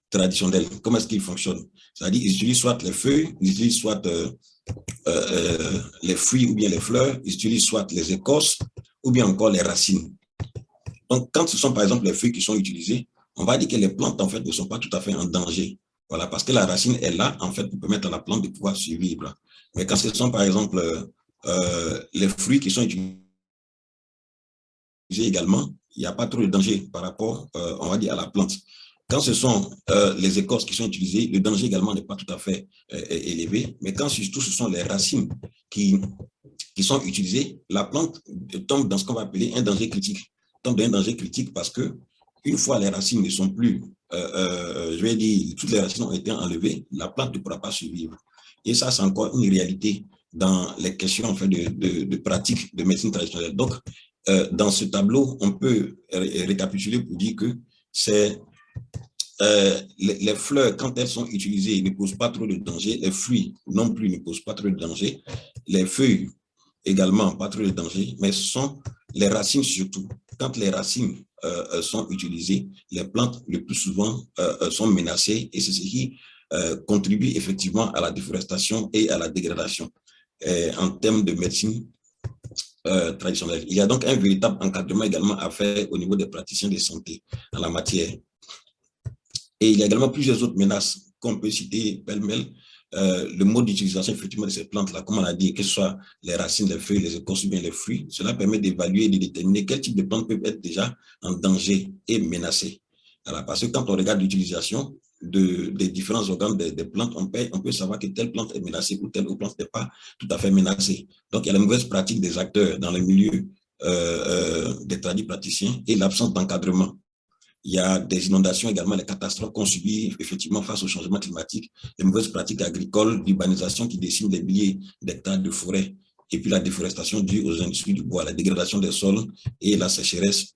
traditionnelles, comment est-ce qu'ils fonctionnent? C'est-à-dire qu'ils utilisent soit les feuilles, ils utilisent soit les fruits ou bien les fleurs, ils utilisent soit les écorces ou bien encore les racines. Donc, quand ce sont par exemple les feuilles qui sont utilisées, on va dire que les plantes en fait ne sont pas tout à fait en danger. Voilà, parce que la racine est là en fait pour permettre à la plante de pouvoir survivre. Mais quand ce sont par exemple les fruits qui sont utilisés également, il n'y a pas trop de danger par rapport, on va dire, à la plante. Quand ce sont les écorces qui sont utilisées, le danger également n'est pas tout à fait élevé. Mais quand surtout ce sont les racines qui sont utilisées, la plante tombe dans ce qu'on va appeler un danger critique. Tombe dans un danger critique parce que une fois les racines ne sont plus, je vais dire, toutes les racines ont été enlevées, la plante ne pourra pas survivre. Et ça, c'est encore une réalité dans les questions en fait, de pratique de médecine traditionnelle. Donc, dans ce tableau, on peut récapituler pour dire que c'est les fleurs, quand elles sont utilisées, ne posent pas trop de danger. Les fruits non plus ne posent pas trop de danger. Les feuilles également, pas trop de danger. Mais ce sont les racines surtout. Quand les racines sont utilisées, les plantes le plus souvent sont menacées et c'est ce qui contribue effectivement à la déforestation et à la dégradation en termes de médecine traditionnelle. Il y a donc un véritable encadrement également à faire au niveau des praticiens de santé en la matière. Et il y a également plusieurs autres menaces qu'on peut citer pêle-mêle. Le mode d'utilisation effectivement de ces plantes-là, comme on a dit, que ce soit les racines, les feuilles, les écorces ou bien les fruits, cela permet d'évaluer et de déterminer quel type de plantes peuvent être déjà en danger et menacées. Alors, parce que quand on regarde l'utilisation des différents organes des plantes, on peut savoir que telle plante est menacée ou telle autre plante n'est pas tout à fait menacée. Donc, il y a la mauvaise pratique des acteurs dans le milieu des tradis praticiens et l'absence d'encadrement. Il y a des inondations également, les catastrophes qu'on subit effectivement face au changement climatique, les mauvaises pratiques agricoles, l'urbanisation qui décime des milliers d'hectares de forêt, et puis la déforestation due aux industries du bois, la dégradation des sols et la sécheresse.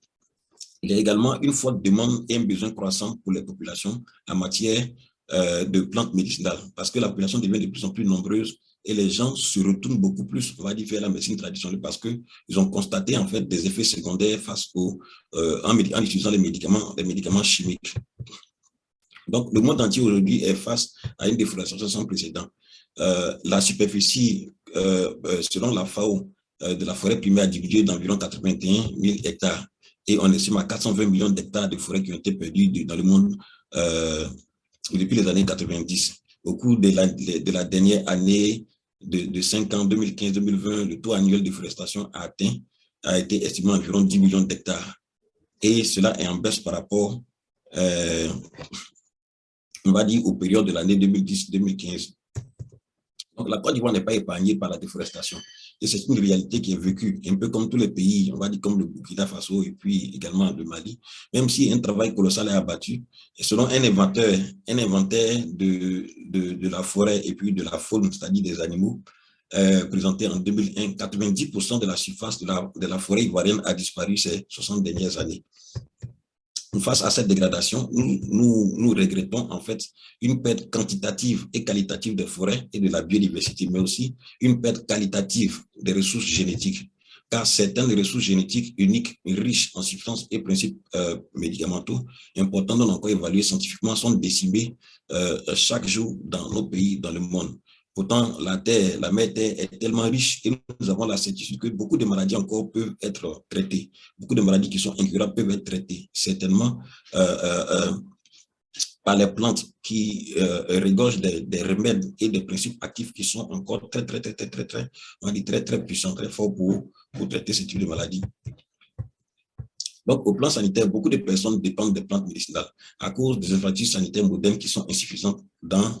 Il y a également une forte demande et un besoin croissant pour les populations en matière de plantes médicinales, parce que la population devient de plus en plus nombreuse et les gens se retournent beaucoup plus, on va dire, vers la médecine traditionnelle parce qu'ils ont constaté en fait des effets secondaires face en utilisant les médicaments chimiques. Donc, le monde entier aujourd'hui est face à une déforestation sans précédent. La superficie, selon la FAO, de la forêt primaire a diminué d'environ 81 000 hectares et on estime à 420 millions d'hectares de forêts qui ont été perdus dans le monde depuis les années 90. Au cours de la dernière année de 5 ans, 2015-2020, le taux annuel de déforestation a été estimé à environ 10 millions d'hectares. Et cela est en baisse par rapport on va dire, aux périodes de l'année 2010-2015. Donc, la Côte d'Ivoire n'est pas épargnée par la déforestation. Et c'est une réalité qui est vécue, un peu comme tous les pays, on va dire comme le Burkina Faso et puis également le Mali, même si un travail colossal est abattu. Et selon un inventaire de la forêt et puis de la faune, c'est-à-dire des animaux, présenté en 2001, 90% de la surface de la forêt ivoirienne a disparu ces 60 dernières années. Face à cette dégradation, nous regrettons en fait une perte quantitative et qualitative des forêts et de la biodiversité, mais aussi une perte qualitative des ressources génétiques, car certaines ressources génétiques uniques, riches en substances et principes médicamenteux, importants non encore évalués scientifiquement, sont décimées chaque jour dans nos pays, dans le monde. Pourtant, la mère Terre est tellement riche et nous avons la certitude que beaucoup de maladies encore peuvent être traitées. Beaucoup de maladies qui sont incurables peuvent être traitées, certainement par les plantes qui regorgent des remèdes et des principes actifs qui sont encore très puissants, très forts pour traiter ce type de maladies. Donc, au plan sanitaire, beaucoup de personnes dépendent des plantes médicinales à cause des infrastructures sanitaires modernes qui sont insuffisantes dans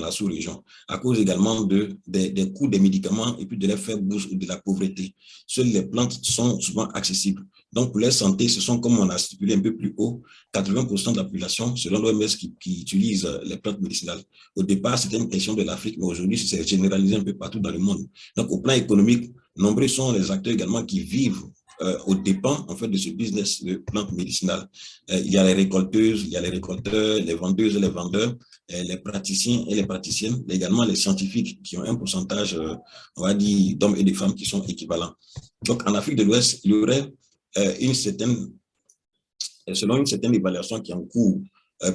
la sous-région, à cause également des coûts des médicaments et puis de leur faible bourse ou de la pauvreté. Seules les plantes sont souvent accessibles. Donc, pour leur santé, ce sont, comme on a stipulé un peu plus haut, 80% de la population, selon l'OMS, qui utilise les plantes médicinales. Au départ, c'était une question de l'Afrique, mais aujourd'hui, c'est généralisé un peu partout dans le monde. Donc, au plan économique, nombreux sont les acteurs également qui vivent aux dépens en fait de ce business de plantes médicinales. Il y a les récolteuses, il y a les récolteurs, les vendeuses et les vendeurs, les praticiens et les praticiennes, mais également les scientifiques qui ont un pourcentage, on va dire, d'hommes et de femmes qui sont équivalents. Donc, en Afrique de l'Ouest, il y aurait selon une certaine évaluation qui est en cours,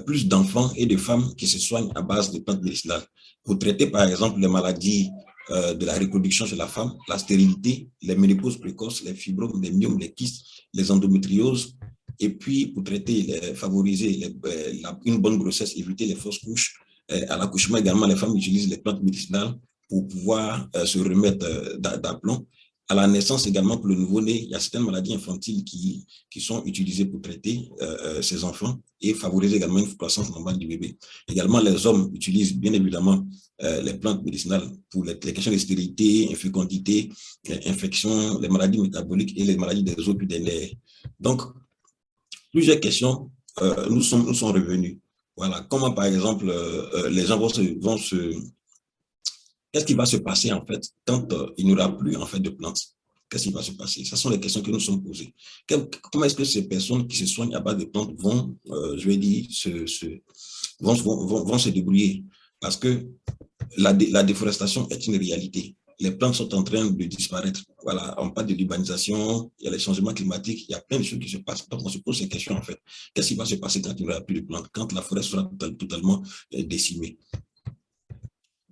plus d'enfants et de femmes qui se soignent à base de plantes médicinales. Pour traiter, par exemple, les maladies de la reproduction chez la femme, la stérilité, les ménopauses précoces, les fibromes, les myomes, les kystes, les endométrioses, et puis pour traiter, favoriser une bonne grossesse, éviter les fausses couches. À l'accouchement également, les femmes utilisent les plantes médicinales pour pouvoir se remettre d'aplomb. À la naissance également, pour le nouveau-né, il y a certaines maladies infantiles qui sont utilisées pour traiter ces enfants et favoriser également une croissance normale du bébé. Également, les hommes utilisent bien évidemment les plantes médicinales pour les questions de stérilité, infécondité, infections, les maladies métaboliques et les maladies des os et des nerfs. Donc, plusieurs questions nous sont revenues. Voilà, comment par exemple les gens vont se qu'est-ce qui va se passer en fait quand il n'y aura plus en fait de plantes? Qu'est-ce qui va se passer? Ce sont les questions que nous sommes posées. Comment est-ce que ces personnes qui se soignent à base de plantes vont, je vais dire, vont se débrouiller? Parce que la déforestation est une réalité. Les plantes sont en train de disparaître. Voilà, on parle de l'urbanisation, il y a les changements climatiques, il y a plein de choses qui se passent. Donc, on se pose ces questions en fait. Qu'est-ce qui va se passer quand il n'y aura plus de plantes, quand la forêt sera totalement décimée?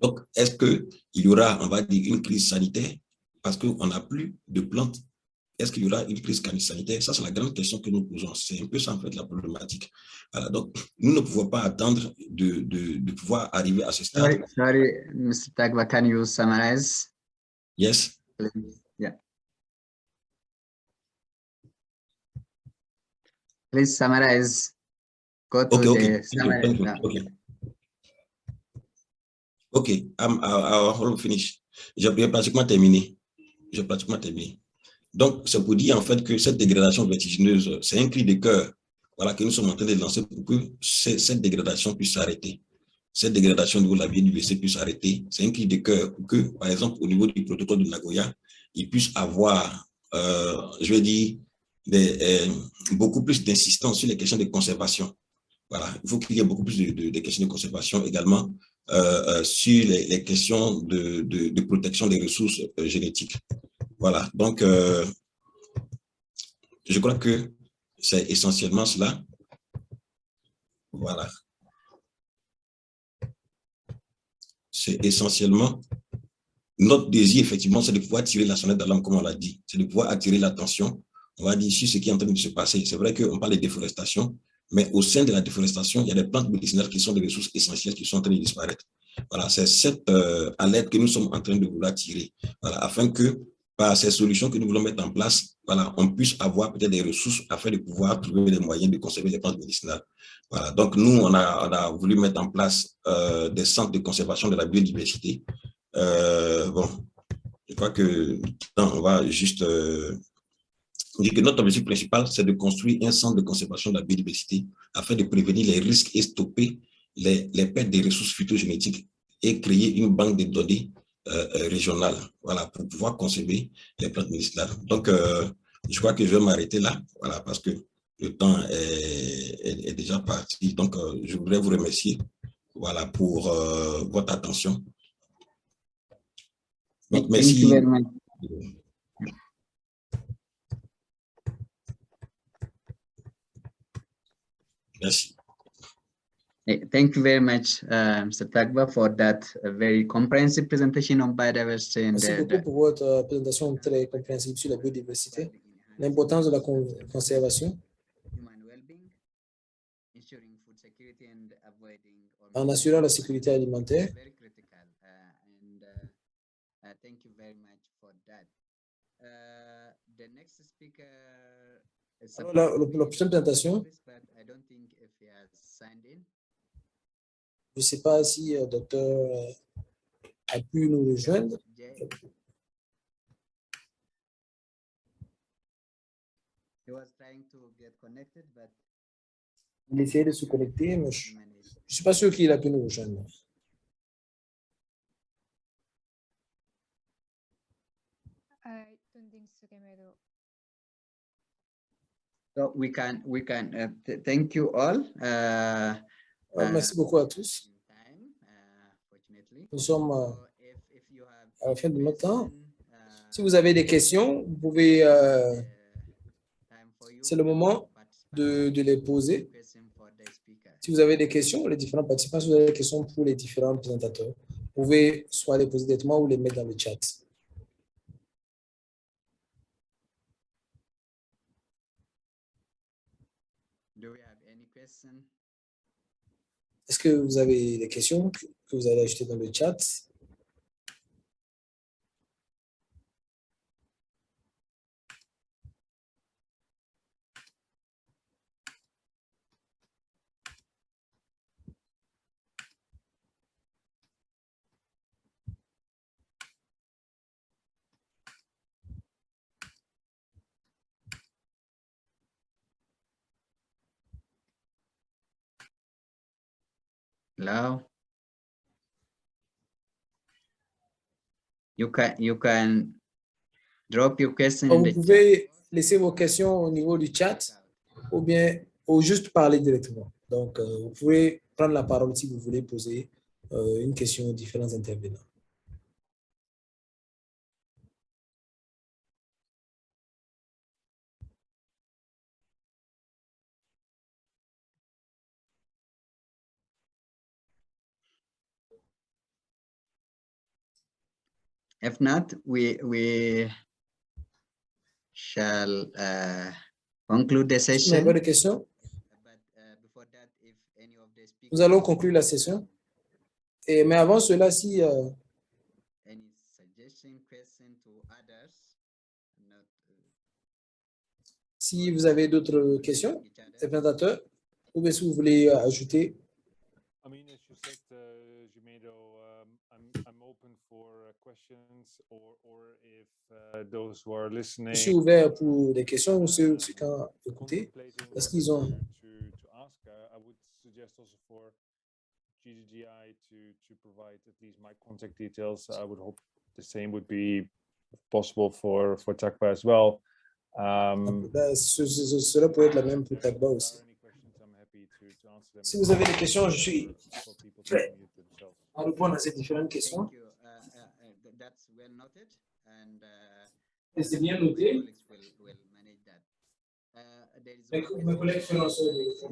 Donc, est-ce qu'il y aura, on va dire, une crise sanitaire parce qu'on n'a plus de plantes? Est-ce qu'il y aura une crise sanitaire? Ça, c'est la grande question que nous posons. C'est un peu ça, en fait, la problématique. Voilà, donc, nous ne pouvons pas attendre de pouvoir arriver à ce stade. Sorry, Mr. Tagba, can you summarize? Yes. Yeah. Please summarize. Go to the summary. Okay, I'll finish. J'ai pratiquement terminé. Donc, c'est pour dire en fait que cette dégradation vertigineuse, c'est un cri de cœur, voilà, que nous sommes en train de lancer pour que cette dégradation puisse s'arrêter. Cette dégradation au niveau de la biodiversité puisse s'arrêter. C'est un cri de cœur pour que, par exemple, au niveau du protocole de Nagoya, il puisse avoir, je vais dire, beaucoup plus d'insistance sur les questions de conservation. Voilà, il faut qu'il y ait beaucoup plus de questions de conservation également sur les questions de protection des ressources génétiques. Voilà, donc je crois que c'est essentiellement cela. Voilà. C'est essentiellement notre désir, effectivement, c'est de pouvoir tirer la sonnette d'alarme, comme on l'a dit. C'est de pouvoir attirer l'attention, on va dire, sur ce qui est en train de se passer. C'est vrai qu'on parle de déforestation, mais au sein de la déforestation, il y a des plantes médicinales qui sont des ressources essentielles qui sont en train de disparaître. Voilà, c'est cette alerte que nous sommes en train de vouloir tirer, voilà, afin que par ces solutions que nous voulons mettre en place, voilà, on puisse avoir peut-être des ressources afin de pouvoir trouver les moyens de conserver les plantes médicinales. Voilà, donc nous, on a voulu mettre en place des centres de conservation de la biodiversité. Bon, je crois que on va juste dire que notre objectif principal, c'est de construire un centre de conservation de la biodiversité afin de prévenir les risques et stopper les pertes des ressources phytogénétiques et créer une banque de données régionale, voilà, pour pouvoir conserver les plantes médicinales. Donc, je crois que je vais m'arrêter là, voilà, parce que le temps est déjà parti. Donc, je voudrais vous remercier, voilà, pour votre attention. Donc, merci. Thank you very much. Merci. Thank you very much, Mr. Tagba, for that very comprehensive presentation on biodiversity. Merci beaucoup pour votre présentation très compréhensible sur la biodiversité, l'importance de la conservation en assurant la sécurité alimentaire. Thank you very much for that. The next speaker is Alors, la prochaine présentation, je ne sais pas si le docteur a pu nous rejoindre. Il essayait de se connecter, mais je ne suis pas sûr qu'il a pu nous rejoindre. I don't think so, Gamedo. So we can thank you all. Merci beaucoup à tous. Nous sommes à la fin de notre temps. Si vous avez des questions, vous pouvez, c'est le moment de les poser. Si vous avez des questions, les différents participants, si vous avez des questions pour les différents présentateurs, vous pouvez soit les poser directement ou les mettre dans le chat. Est-ce que vous avez des questions que vous allez ajouter dans le chat? Hello. You can drop your question. Vous pouvez laisser vos questions au niveau du chat ou bien juste parler directement. Donc, vous pouvez prendre la parole si vous voulez poser une question aux différents intervenants. If not, we shall conclude the Si vous session. n'avez pas de questions, nous allons conclure la session. Mais avant cela, si vous avez d'autres questions, les présentateurs, ou bien si vous voulez ajouter. I mean, as you said, Jumedo, I'm open for questions, or if those who are listening. Je suis ouvert pour des questions ou ceux qui ont écouté. Est-ce qu'ils ont? To ask, I would suggest also for GGGI to provide at least my contact details. I would hope the same would be possible for TACBA as well. Cela pourrait être la même pour TACBA aussi. Si vous avez des questions, je suis prêt à répondre à ces différentes questions. Et c'est bien noté. Mes collègues feront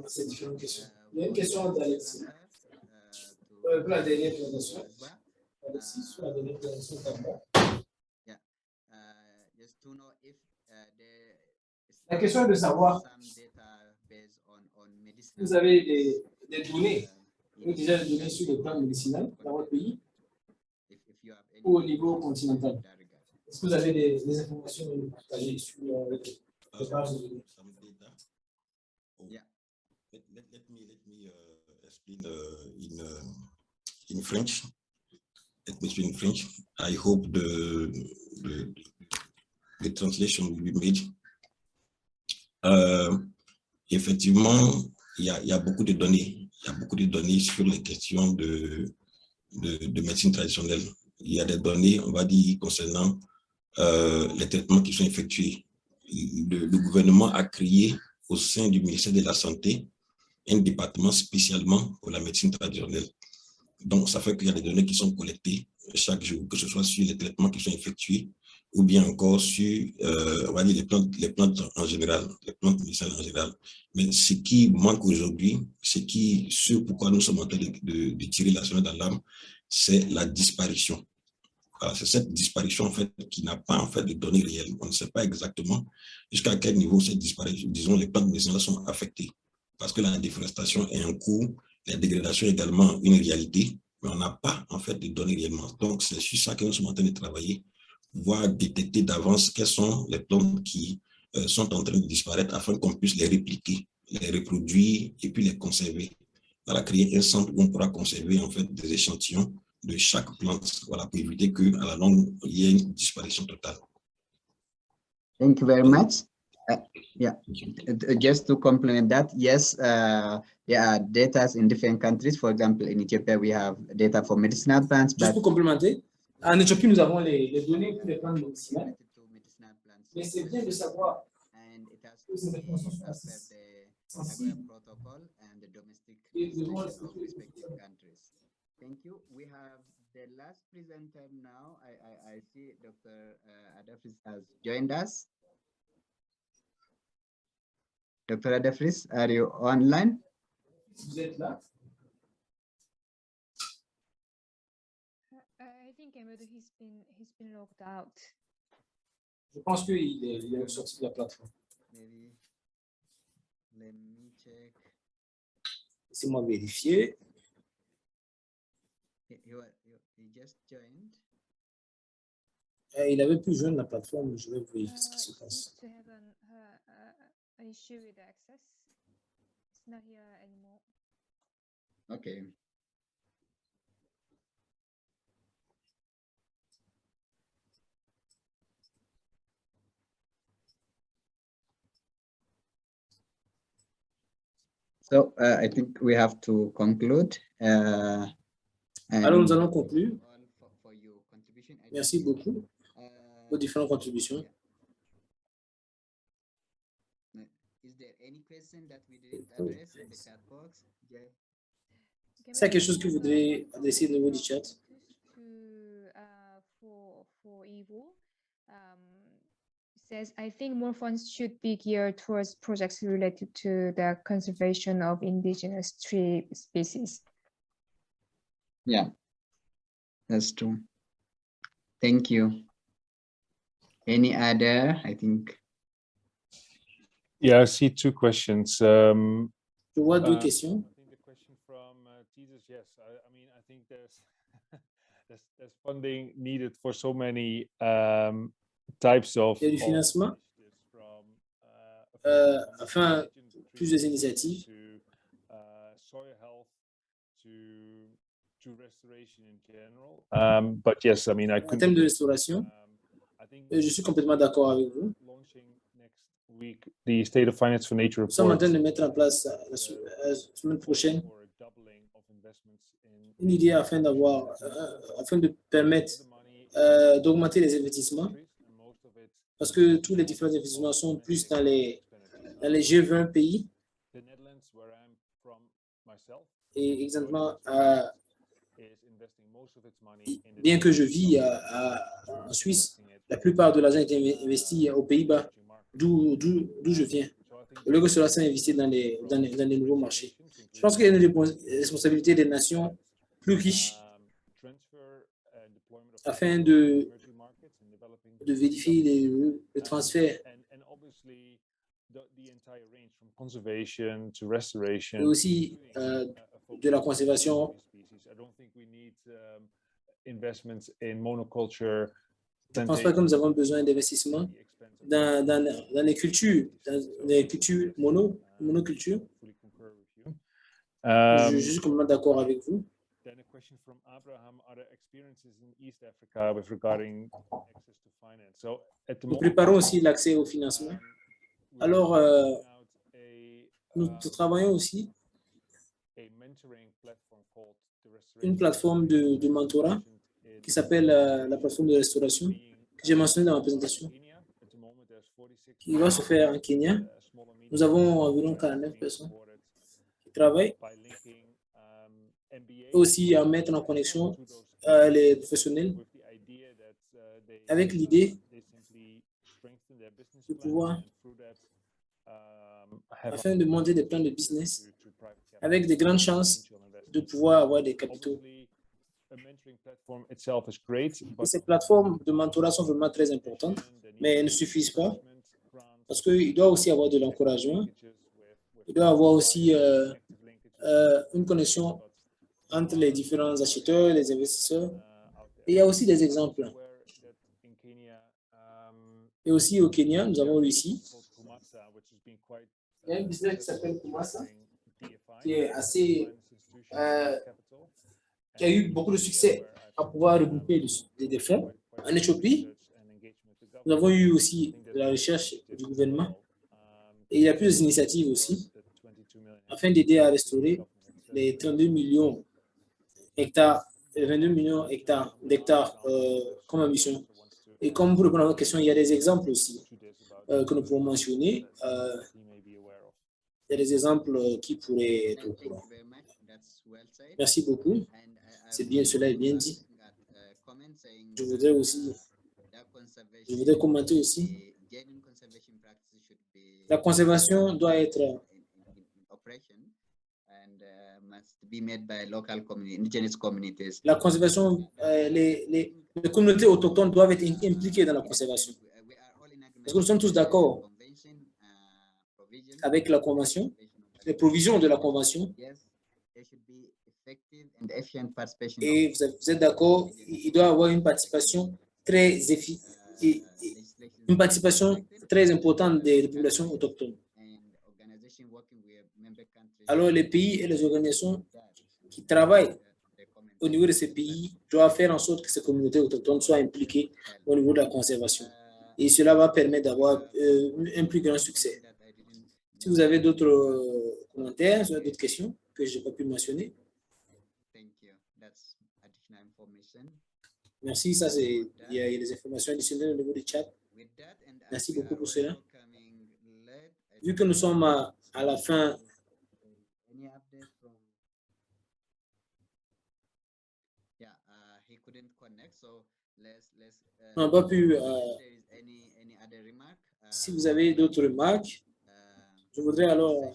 ces différentes questions. Il y a une question d'Alexis. Pour la dernière présentation. Alexis, sur la dernière présentation TACBA. La question est de savoir si vous avez des données, déjà des données sur les plantes médicinales dans votre pays ou au niveau continental. Est-ce que vous avez des informations à partager sur les bases de données? Yeah. Let me explain in French. Let me explain in French. I hope the translation will be made. Effectivement, il y a beaucoup de données. Il y a beaucoup de données sur les questions de médecine traditionnelle. Il y a des données, on va dire, concernant les traitements qui sont effectués. Le gouvernement a créé au sein du ministère de la Santé un département spécialement pour la médecine traditionnelle. Donc, ça fait qu'il y a des données qui sont collectées chaque jour, que ce soit sur les traitements qui sont effectués ou bien encore sur, on va dire, les plantes en général, les plantes médicinales en général. Mais ce qui manque aujourd'hui, ce pourquoi nous sommes en train de tirer la sonnette d'alarme, c'est la disparition. Voilà, c'est cette disparition en fait qui n'a pas en fait de données réelles. On ne sait pas exactement jusqu'à quel niveau cette disparition, disons, les plantes médicinales sont affectées. Parce que la déforestation est un coût, la dégradation est également une réalité, mais on n'a pas en fait de données réellement. Donc c'est sur ça que nous sommes en train de travailler, voir détecter d'avance quelles sont les plantes qui sont en train de disparaître afin qu'on puisse les répliquer, les reproduire et puis les conserver. Voilà, créer un centre où on pourra conserver en fait des échantillons de chaque plante, voilà, pour éviter qu'à la longue, il y ait une disparition totale. Thank you very much. Yeah, just to complement that, yes, there are data in different countries. For example, in Ethiopia, we have data for medicinal plants. Juste pour complémenter, en Éthiopie, nous avons les données pour les plantes médicinales. Mais c'est bien de savoir que ces informations sont sensibles protocol and the domestic et de voir of respective countries. Thank you. We have the last presenter now. I see Dr. Adafris has joined us. Dr. Adafris, are you online? Vous êtes là? I think he's been logged out. Je pense qu'il est sorti de la plateforme. Maybe. Let me check. Laissez-moi vérifier. He just joined. Il avait pu joindre la plateforme, je vais vérifier ce qui se passe. To have an issue with access. It's not here anymore. Okay. So I think we have to conclude. Alors, nous allons conclure. Merci beaucoup aux différentes contributions. Is there any question that we didn't address in the chat box? Yeah. C'est quelque chose que vous voudrez adresser au niveau du chat? For Evo, says, I think more funds should be geared towards projects related to the conservation of indigenous tree species. Yeah, that's true. Thank you. Any other, I think? Yeah, I see two questions. Je vois deux questions. I think the question from Thesis, yes. I mean, I think there's there's funding needed for so many types of. Il y a du financement afin plusieurs initiatives. Soil health to restoration in general. But yes, I mean, I en termes de restauration, je suis complètement d'accord avec vous. Week, the State of Finance for Nature report. Nous sommes en train de mettre en place la semaine prochaine une idée afin de permettre d'augmenter les investissements, parce que tous les différents investissements sont plus dans les G20 pays. Et exactement, bien que je vis en Suisse, la plupart de l'argent est investi aux Pays-Bas, d'où je viens. Au lieu que cela soit investi dans les nouveaux marchés. Je pense qu'il y a une responsabilité des nations plus riches afin de vérifier le transfert et aussi de la conservation. Investments in monoculture Je ne pense pas que nous avons besoin d'investissement dans les cultures, monocultures. Je suis complètement d'accord avec vous. Then a question from Abraham: Are there experiences in East Africa with regarding access to finance? So at the Nous moment, préparons aussi l'accès au financement. Alors, nous travaillons aussi une plateforme de mentorat qui s'appelle la plateforme de restauration que j'ai mentionné dans ma présentation, qui va se faire en Kenya. Nous avons environ 49 personnes qui travaillent. Aussi à mettre en connexion les professionnels avec l'idée de pouvoir, afin de monter des plans de business avec de grandes chances de pouvoir avoir des capitaux. Et ces plateformes de mentorat sont vraiment très importantes, mais elles ne suffisent pas parce qu'il doit aussi avoir de l'encouragement. Il doit avoir aussi une connexion entre les différents acheteurs, les investisseurs. Et il y a aussi des exemples. Et aussi au Kenya, nous avons réussi. Il y a un business qui s'appelle Kumasa, qui est assez, qui a eu beaucoup de succès à pouvoir regrouper des fonds. En Éthiopie, nous avons eu aussi de la recherche du gouvernement. Et il y a plusieurs initiatives aussi, afin d'aider à restaurer les 32 millions hectares, 22 millions d'hectares comme ambition. Et comme pour répondre à votre question, il y a des exemples aussi que nous pouvons mentionner. Il y a des exemples qui pourraient être au courant. Merci beaucoup. C'est bien, cela est bien dit. Je voudrais commenter aussi. La conservation doit être la conservation, les communautés autochtones doivent être impliquées dans la conservation. Est-ce que nous sommes tous d'accord avec la Convention, les provisions de la Convention? Et vous êtes d'accord, il doit y avoir une participation très importante des populations autochtones. Alors, les pays et les organisations qui travaillent au niveau de ces pays doivent faire en sorte que ces communautés autochtones soient impliquées au niveau de la conservation. Et cela va permettre d'avoir un plus grand succès. Si vous avez d'autres commentaires, d'autres questions que je n'ai pas pu mentionner. Merci, ça c'est, il y a des informations additionnelles au niveau du chat. Merci beaucoup pour cela. Vu que nous sommes à la fin, on n'a pas pu. Si vous avez d'autres remarques, je voudrais alors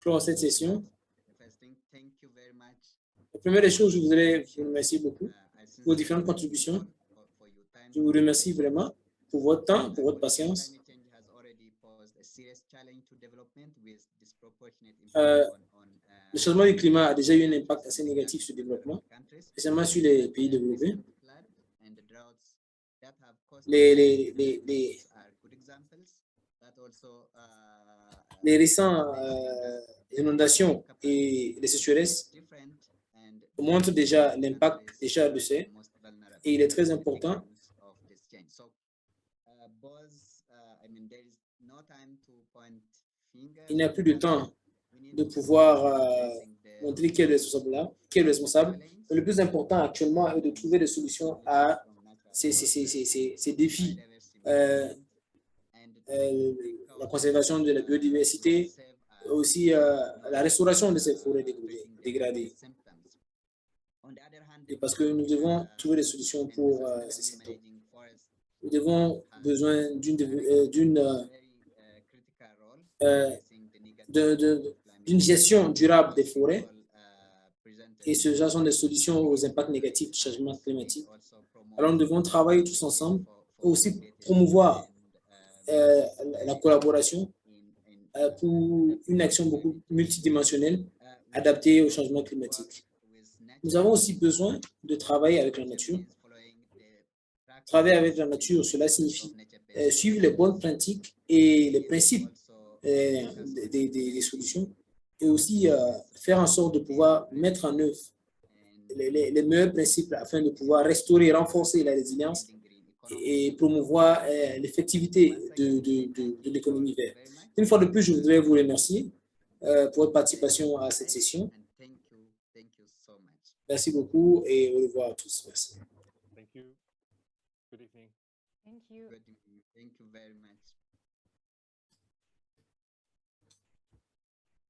clore cette session. La première des choses, je voudrais vous remercier beaucoup pour vos différentes contributions. Je vous remercie vraiment pour votre temps, pour votre patience. Le changement du climat a déjà eu un impact assez négatif sur le développement, spécialement sur les pays développés. Les récentes inondations et les sécheresses montrent déjà l'impact de ces, et il est très important. Il n'y a plus de temps de pouvoir montrer qui est le responsable. Le plus important actuellement est de trouver des solutions à ces défis. La conservation de la biodiversité, aussi la restauration de ces forêts dégradées. Et parce que nous devons trouver des solutions pour ces symptômes. Nous avons besoin d'une gestion durable des forêts. Et ce genre sont des solutions aux impacts négatifs du changement climatique. Alors nous devons travailler tous ensemble et aussi promouvoir la collaboration pour une action beaucoup multidimensionnelle adaptée au changement climatique. Nous avons aussi besoin de travailler avec la nature travailler avec la nature, cela signifie suivre les bonnes pratiques et les principes des solutions, et aussi faire en sorte de pouvoir mettre en œuvre les meilleurs principes afin de pouvoir restaurer, renforcer la résilience et promouvoir l'effectivité de l'économie verte. Une fois de plus, je voudrais vous remercier pour votre participation à cette session. Merci beaucoup et au revoir à tous. Merci. Thank you. Good evening. Thank you. Thank you very much.